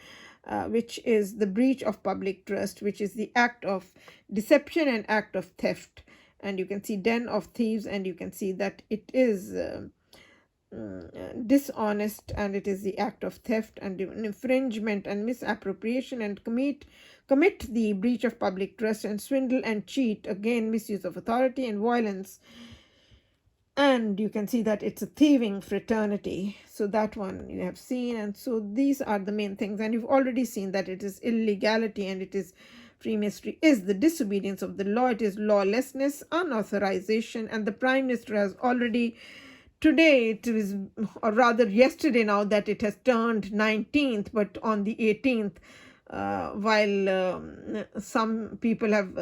which is the breach of public trust, which is the act of deception and act of theft. And you can see den of thieves, and you can see that it is dishonest, and it is the act of theft and infringement and misappropriation, and commit the breach of public trust, and swindle and cheat, again misuse of authority and violence. And you can see that it's a thieving fraternity. So that one you have seen. And so these are the main things. And you've already seen that it is illegality, and it is Freemasonry is the disobedience of the law. It is lawlessness, unauthorization. And the Prime Minister has already, today it is, or rather yesterday now, that it has turned 19th, but on the 18th, while some people have,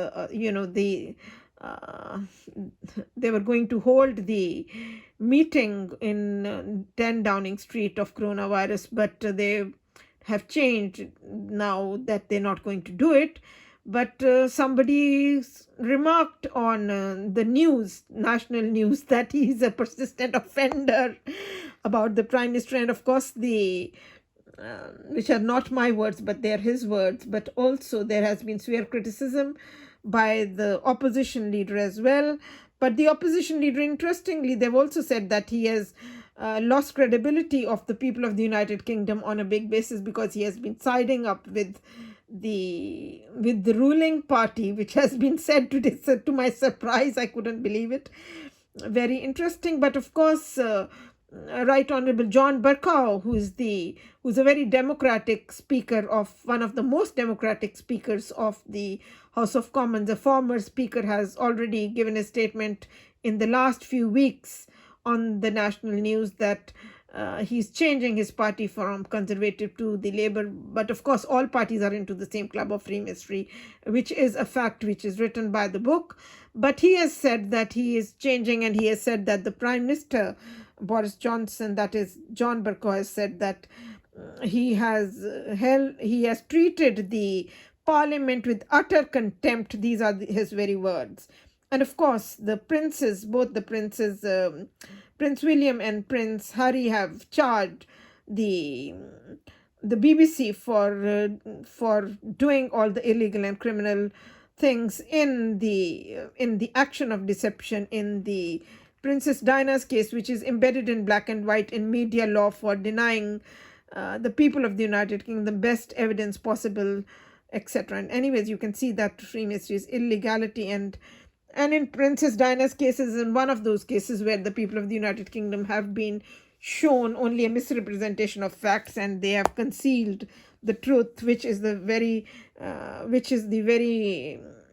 they were going to hold the meeting in 10 Downing Street of coronavirus, but they have changed now that they're not going to do it. But somebody remarked on the news, national news, that he is a persistent offender about the Prime Minister. And of course, which are not my words, but they're his words. But also there has been severe criticism by the opposition leader as well. But the opposition leader, interestingly, they've also said that he has lost credibility of the people of the United Kingdom on a big basis, because he has been siding up with the ruling party, which has been said today. So to my surprise, I couldn't believe it. Very interesting. But of course, Right Honorable John Bercow, who's a very democratic speaker, of one of the most democratic speakers of the House of Commons, a former speaker, has already given a statement in the last few weeks on the national news that he's changing his party from Conservative to the Labour. But of course, all parties are into the same club of Freemasonry, which is a fact which is written by the book. But he has said that he is changing, and he has said that the Prime Minister, Boris Johnson, that is John Bercow, has said that he has treated the Parliament with utter contempt. These are his very words. And of course, the princes, both the princes, Prince William and Prince Harry, have charged the BBC for doing all the illegal and criminal things in the action of deception in the Princess Diana's case, which is embedded in black and white in media law, for denying the people of the United Kingdom the best evidence possible, etc. And anyways, you can see that Freemasonry is illegality, and in Princess Diana's case is in one of those cases where the people of the United Kingdom have been shown only a misrepresentation of facts, and they have concealed the truth, which is the very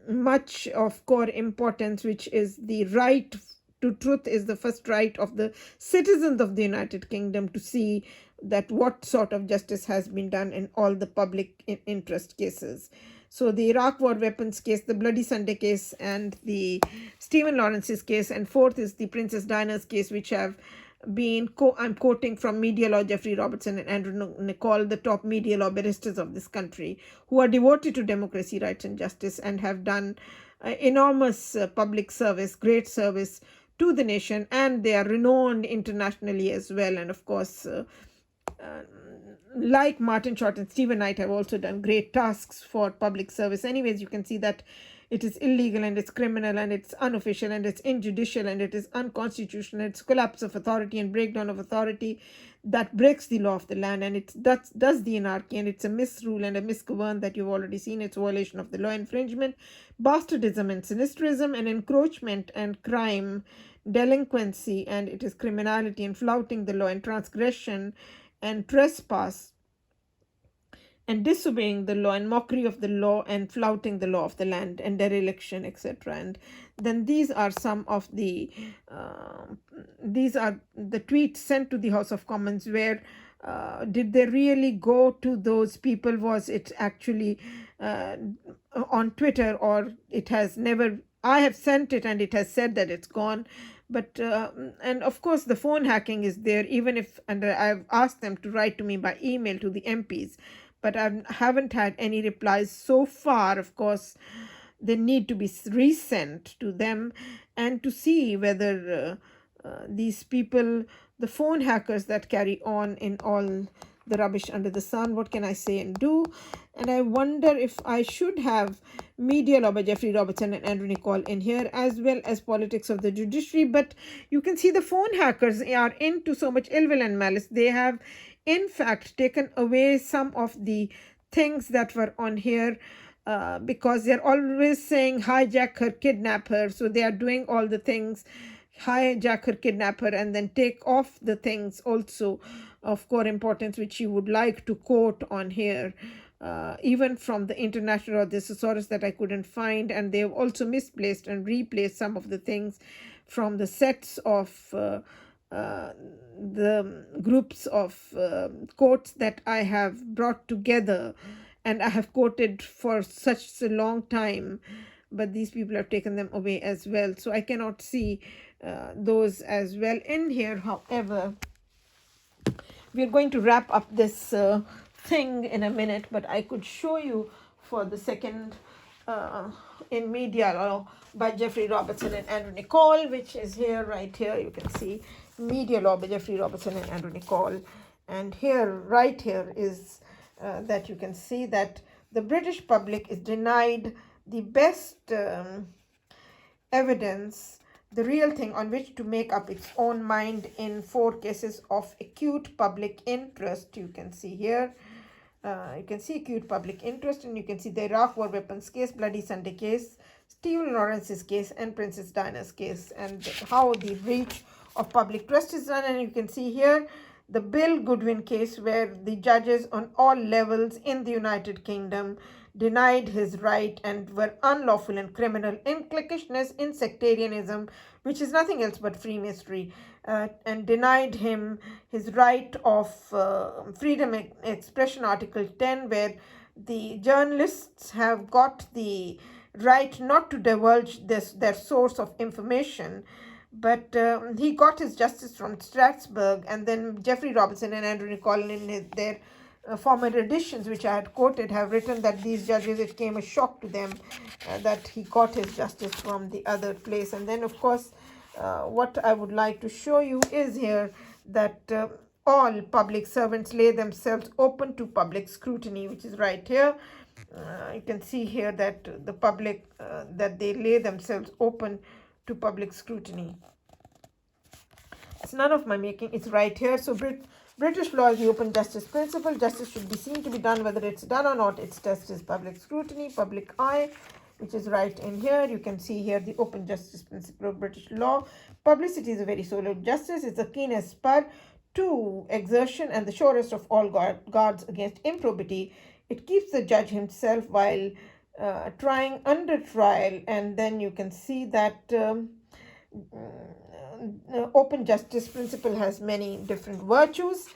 much of core importance, which is the right to truth is the first right of the citizens of the United Kingdom to see that what sort of justice has been done in all the public interest cases. So the Iraq war weapons case, the Bloody Sunday case, and the Stephen Lawrence's case, and fourth is the Princess Diana's case, which have been, I'm quoting from media law Jeffrey Robertson and Andrew Nicol, the top media law barristers of this country, who are devoted to democracy, rights, and justice, and have done enormous public service, great service to the nation, and they are renowned internationally as well. And of course, like Martin Short and Stephen Knight, have also done great tasks for public service. Anyways, you can see that it is illegal and it's criminal and it's unofficial and it's injudicial and it is unconstitutional. It's collapse of authority and breakdown of authority that breaks the law of the land, and it does the anarchy, and it's a misrule and a misgovern that you've already seen. It's violation of the law, infringement, bastardism and sinisterism, and encroachment and crime, delinquency, and it is criminality and flouting the law and transgression and trespass and disobeying the law and mockery of the law and flouting the law of the land and dereliction, etc. And then these are some of the these are the tweets sent to the House of Commons, where did they really go to those people? Was it actually on Twitter, or it has never, I have sent it and it has said that it's gone. But and of course the phone hacking is there, even if, and I've asked them to write to me by email to the MPs, but I haven't had any replies so far. Of course, they need to be resent to them and to see whether these people, the phone hackers that carry on in all the rubbish under the sun, what can I say and do? And I wonder if I should have media law by Jeffrey Robertson and Andrew Nicol in here, as well as politics of the judiciary. But you can see the phone hackers are into so much ill will and malice. They have in fact taken away some of the things that were on here, because they're always saying hijack her, kidnap her. So they are doing all the things, hijack her, kidnap her, and then take off the things also of core importance which you would like to quote on here, even from the international or the thesaurus that I couldn't find. And they have also misplaced and replaced some of the things from the sets of the groups of quotes that I have brought together and I have quoted for such a long time, but these people have taken them away as well. So I cannot see those as well in here. However, we are going to wrap up this thing in a minute, but I could show you for the second in media law by Jeffrey Robertson and Andrew Nicol, which is here, right here. You can see media law by Jeffrey Robertson and Andrew Nicol. And here, right here, is that you can see that the British public is denied the best evidence, the real thing on which to make up its own mind in 4 cases of acute public interest. You can see here, you can see acute public interest, and you can see the Iraq war weapons case, Bloody Sunday case, Stephen Lawrence's case, and Princess Diana's case, and how the breach of public trust is done. And you can see here the Bill Goodwin case, where the judges on all levels in the United Kingdom denied his right and were unlawful and criminal in cliquishness, in sectarianism, which is nothing else but Freemasonry, and denied him his right of freedom of expression, Article 10, where the journalists have got the right not to divulge their source of information. But he got his justice from Strasbourg, and then Jeffrey Robertson and Andrew Nicol in their former editions, which I had quoted, have written that these judges, it came a shock to them that he got his justice from the other place. And then, of course, what I would like to show you is here that all public servants lay themselves open to public scrutiny, which is right here. You can see here that the public, that they lay themselves open to public scrutiny. It's none of my making, it's right here. So British law is the open justice principle. Justice should be seen to be done, whether it's done or not. Its test is public scrutiny, public eye, which is right in here. You can see here the open justice principle of British law. Publicity is a very soul of justice. It's the keenest spur to exertion and the surest of all guards against improbity. It keeps the judge himself while trying under trial. And then you can see that open justice principle has many different virtues.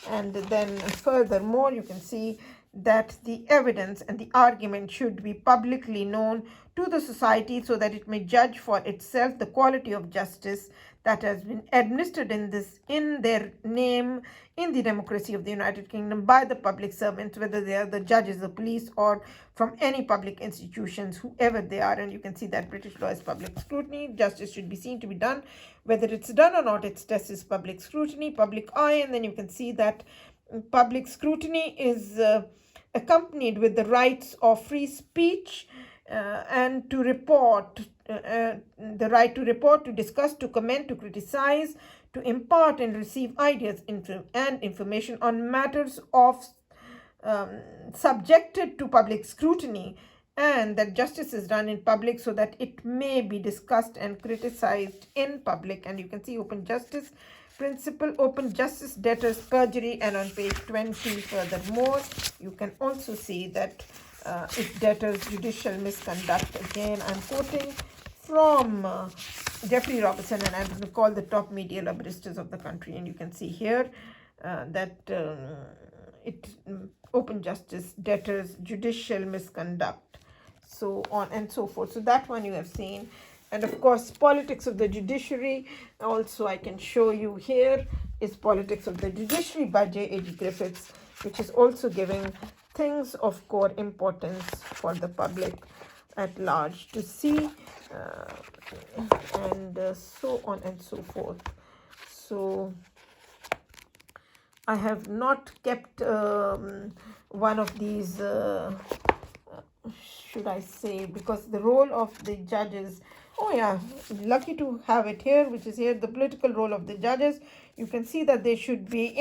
And then furthermore, you can see that the evidence and the argument should be publicly known to the society so that it may judge for itself the quality of justice that has been administered in their name in the democracy of the United Kingdom by the public servants, whether they are the judges, the police, or from any public institutions, whoever they are. And you can see that British law is public scrutiny. Justice should be seen to be done. Whether it's done or not, its test is public scrutiny, public eye. And then you can see that public scrutiny is accompanied with the rights of free speech and to report, the right to report, to discuss, to comment, to criticize, to impart and receive ideas and information on matters of subjected to public scrutiny, and that justice is done in public so that it may be discussed and criticized in public. And you can see open justice principle, open justice, debtors, perjury. And on page 20 furthermore, you can also see that if debtors, judicial misconduct, again I'm quoting from Jeffrey Robertson and Andrew Nicol, the top media barristers of the country. And you can see here that open justice, debtors, judicial misconduct, so on and so forth. So that one you have seen. And of course, politics of the judiciary, also I can show you here, is Politics of the Judiciary by J.A.G. Griffiths, which is also giving things of core importance for the public at large to see, and so on and so forth. So I have not kept one of these, should I say, because the role of the judges, oh yeah, lucky to have it here, which is here, the political role of the judges. You can see that they should be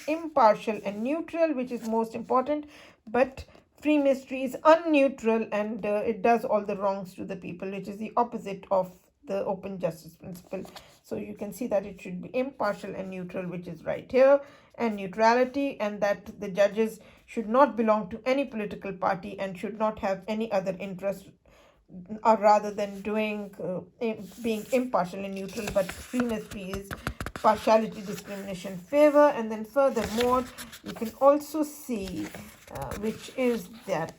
impartial and neutral, which is most important, but free mystery is unneutral, and it does all the wrongs to the people, which is the opposite of the open justice principle. So you can see that it should be impartial and neutral, which is right here, and neutrality, and that the judges should not belong to any political party and should not have any other interest, or rather than being impartial and neutral. But free mystery is partiality, discrimination, favor. And then furthermore, you can also see which is that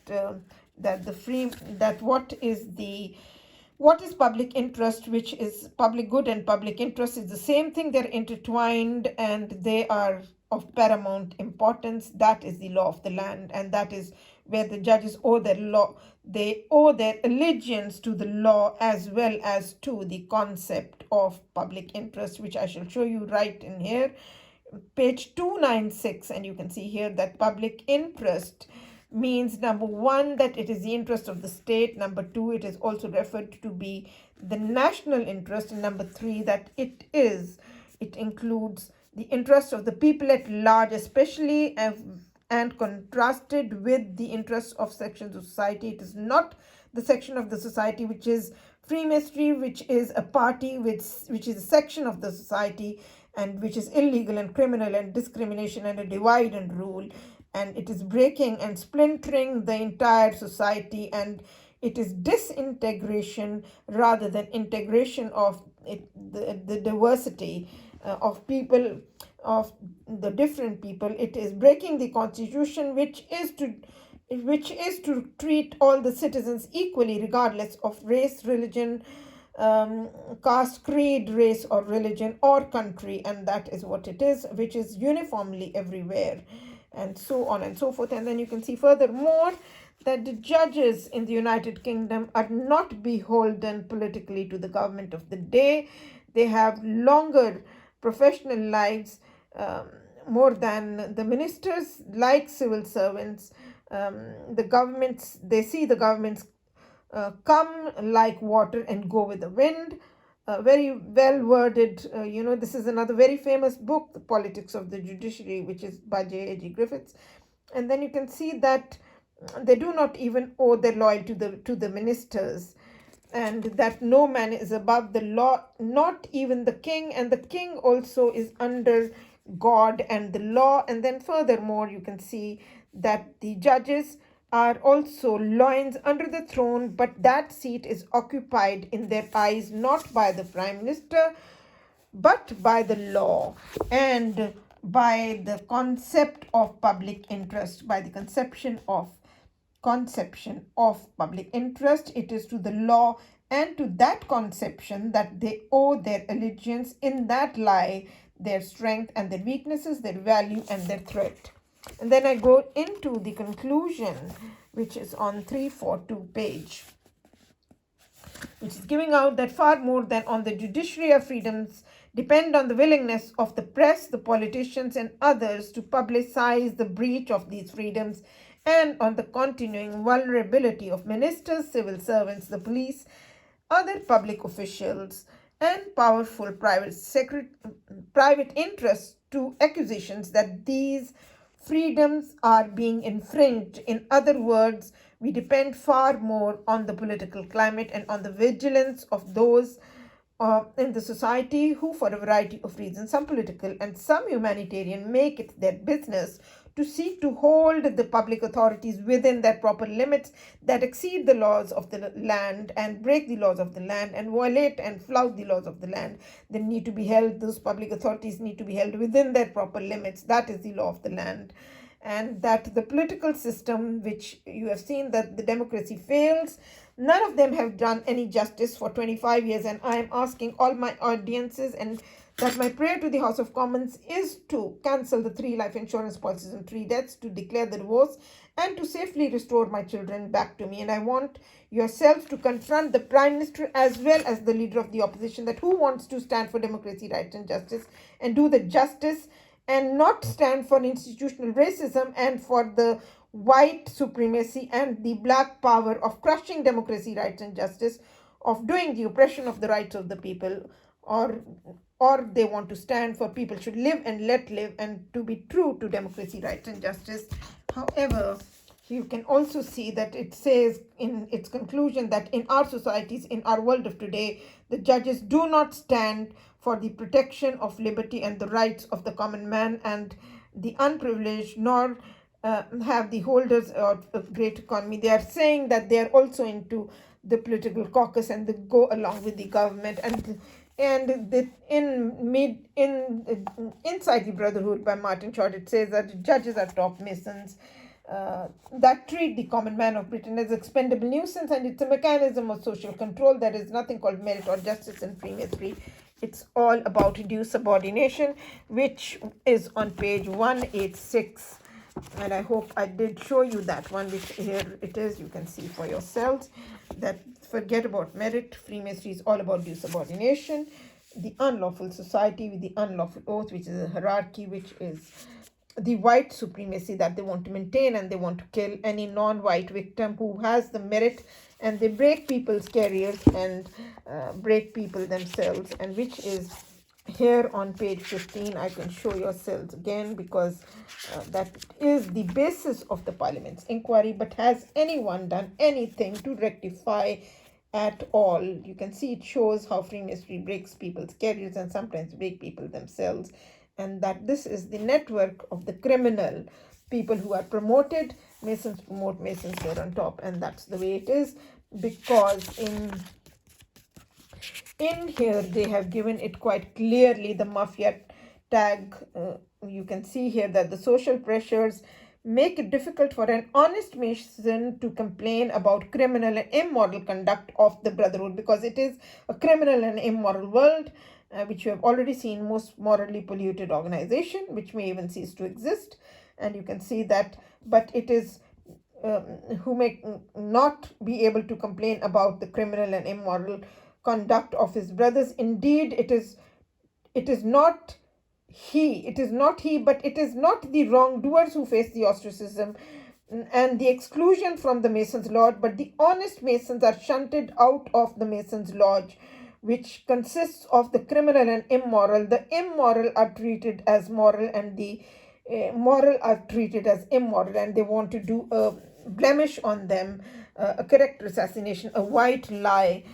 what is public interest, which is public good and public interest is the same thing. They're intertwined and they are of paramount importance. That is the law of the land, and that is where the judges owe their law. They owe their allegiance to the law as well as to the concept of public interest, which I shall show you right in here, page 296. And you can see here that public interest means, number one, that it is the interest of the state. Number two, it is also referred to be the national interest. And number three, that it includes the interest of the people at large, especially and contrasted with the interests of sections of society. It is not the section of the society which is free mystery, which is a party which is a section of the society, and which is illegal and criminal and discrimination and a divide and rule. And it is breaking and splintering the entire society, and it is disintegration rather than integration of the diversity of people, of the different people. It is breaking the constitution, which is to treat all the citizens equally, regardless of race, religion, caste, creed, race or religion or country. And that is what it is, which is uniformly everywhere, and so on and so forth. And then you can see furthermore that the judges in the United Kingdom are not beholden politically to the government of the day. They have longer professional lives, more than the ministers. Like civil servants, they see the governments come like water and go with the wind. Very well worded. This is another very famous book, The Politics of the Judiciary, which is by J.A.G. Griffiths. And then you can see that they do not even owe their loyalty to the ministers, and that no man is above the law, not even the king, and the king also is under God and the law. And then furthermore, you can see that the judges are also loins under the throne, but that seat is occupied in their eyes not by the prime minister, but by the law and by the concept of public interest, by the conception of public interest. It is to the law and to that conception that they owe their allegiance. In that lie their strength and their weaknesses, their value and their threat. And then I go into the conclusion, which is on 342 page, which is giving out that far more than on the judiciary of freedoms depend on the willingness of the press, the politicians, and others to publicize the breach of these freedoms, and on the continuing vulnerability of ministers, civil servants, the police, other public officials, and powerful private interests to accusations that these freedoms are being infringed. In other words, we depend far more on the political climate and on the vigilance of those in the society who, for a variety of reasons, some political and some humanitarian, make it their business to seek to hold the public authorities within their proper limits, that exceed the laws of the land and break the laws of the land and violate and flout the laws of the land. They need to be held, those public authorities need to be held within their proper limits. That is the law of the land. And that the political system, which you have seen that the democracy fails, none of them have done any justice for 25 years. And I am asking all my audiences, and that my prayer to the House of Commons is to cancel the 3 life insurance policies and 3 deaths, to declare the divorce, and to safely restore my children back to me. And I want yourselves to confront the Prime Minister as well as the leader of the opposition, that who wants to stand for democracy, rights, and justice, and do the justice, and not stand for institutional racism and for the white supremacy and the black power of crushing democracy, rights, and justice, of doing the oppression of the rights of the people, or they want to stand for people should live and let live, and to be true to democracy, rights, and justice. However, you can also see that it says in its conclusion that in our societies, in our world of today, the judges do not stand for the protection of liberty and the rights of the common man and the unprivileged, nor have the holders of a great economy. They are saying that they are also into the political caucus and they go along with the government. And inside the Brotherhood by Martin Short, it says that judges are top masons that treat the common man of Britain as expendable nuisance, and it's a mechanism of social control. There is nothing called merit or justice in Freemasonry. It's all about due subordination, which is on page 186. And I hope I did show you that one, which here it is. You can see for yourselves that forget about merit. Freemasonry is all about due subordination. The unlawful society with the unlawful oath, which is a hierarchy, which is the white supremacy that they want to maintain, and they want to kill any non-white victim who has the merit, and they break people's careers and break people themselves, and which is here on page 15. I can show yourselves again, because that is the basis of the Parliament's inquiry. But has anyone done anything to rectify at all? You can see it shows how Freemasonry breaks people's careers and sometimes break people themselves, and that this is the network of the criminal people who are promoted. Masons promote Masons here on top, and that's the way it is, because in here they have given it quite clearly, the mafia tag. You can see here that the social pressures make it difficult for an honest Mason to complain about criminal and immoral conduct of the Brotherhood, because it is a criminal and immoral world, which you have already seen, most morally polluted organization, which may even cease to exist. And you can see that, but it is who may not be able to complain about the criminal and immoral conduct of his brothers. Indeed, it is not he, but it is not the wrongdoers who face the ostracism and the exclusion from the Masons' Lodge, but the honest Masons are shunted out of the Masons' Lodge, which consists of the criminal and immoral. The immoral are treated as moral, and the moral are treated as immoral, and they want to do a blemish on them, a character assassination, a white lie,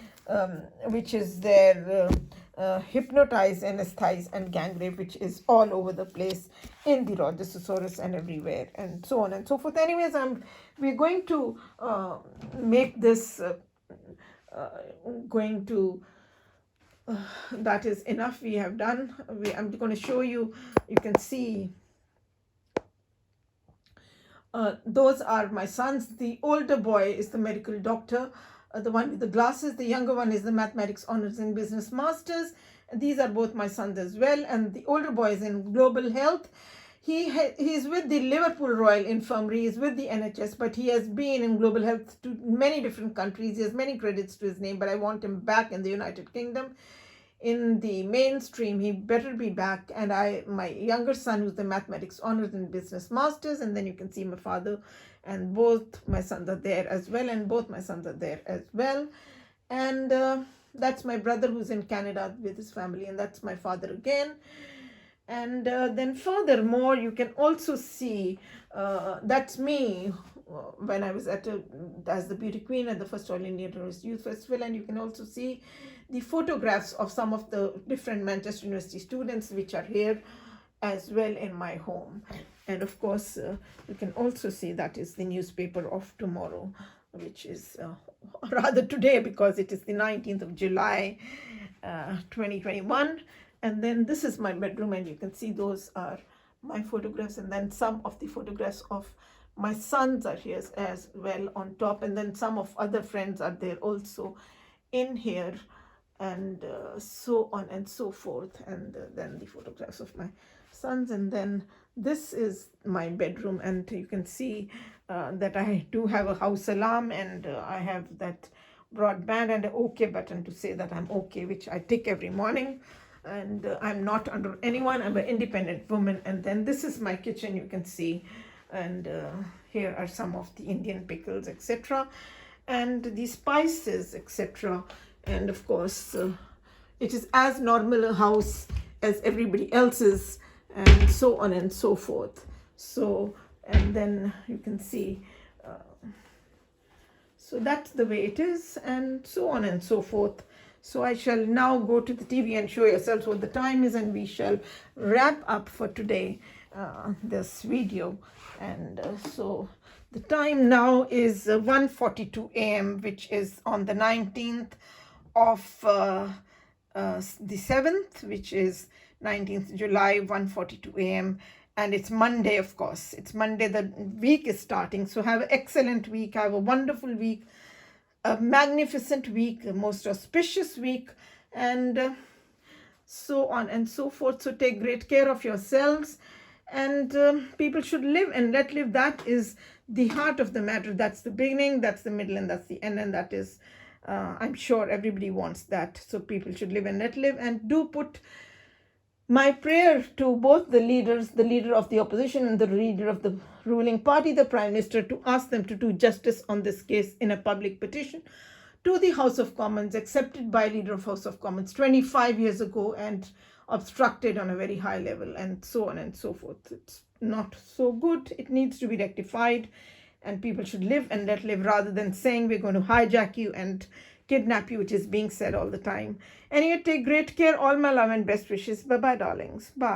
which is their hypnotize, anesthetize, and gang rape, which is all over the place in the Rogerosaurus and everywhere, and so on and so forth. Anyways, we're going to make this that is enough. We have done. I'm going to show you. You can see those are my sons. The older boy is the medical doctor, the one with the glasses. The younger one is the mathematics honors and business masters. And these are both my sons as well. And the older boy is in global health. He's with the Liverpool Royal Infirmary, he's with the NHS, but he has been in global health to many different countries. He has many credits to his name, but I want him back in the United Kingdom. In the mainstream, he better be back. And my younger son, who's the mathematics honors and business masters, and then you can see my father, and both my sons are there as well, and both my sons are there as well. And that's my brother who's in Canada with his family, and that's my father again. And then furthermore, you can also see that's me when I was as the beauty queen at the first All India Youth Festival. And you can also see the photographs of some of the different Manchester University students which are here as well in my home. And of course, you can also see that is the newspaper of tomorrow, which is rather today, because it is the 19th of July, 2021. And then this is my bedroom, and you can see those are my photographs. And then some of the photographs of my sons are here as well on top. And then some of other friends are there also in here, and so on and so forth. And then the photographs of my sons. And then this is my bedroom, and you can see that I do have a house alarm, and I have that broadband and an OK button to say that I'm okay, which I tick every morning. And I'm not under anyone. I'm an independent woman. And then this is my kitchen, you can see. And here are some of the Indian pickles, etc. And the spices, etc. And of course, it is as normal a house as everybody else's, and so on and so forth. So, and then you can see, so that's the way it is, and so on and so forth. So I shall now go to the TV and show yourselves what the time is, and we shall wrap up for today this video. And so the time now is 1:42 a.m., which is on the 19th of the 7th, which is 19th July, 1:42 a.m. And it's Monday, of course. It's Monday, the week is starting. So have an excellent week, have a wonderful week, a magnificent week, a most auspicious week, and so on and so forth. So take great care of yourselves, and people should live and let live. That is the heart of the matter. That's the beginning, that's the middle, and that's the end. And that is, I'm sure everybody wants that. So people should live and let live. And do put my prayer to both the leaders, the leader of the opposition and the leader of the ruling party, the Prime Minister, to ask them to do justice on this case in a public petition to the House of Commons, accepted by leader of House of Commons 25 years ago and obstructed on a very high level, and so on and so forth. It's not so good. It needs to be rectified, and people should live and let live, rather than saying we're going to hijack you and kidnap you, which is being said all the time. Anyway, take great care. All my love and best wishes. Bye-bye, darlings. Bye.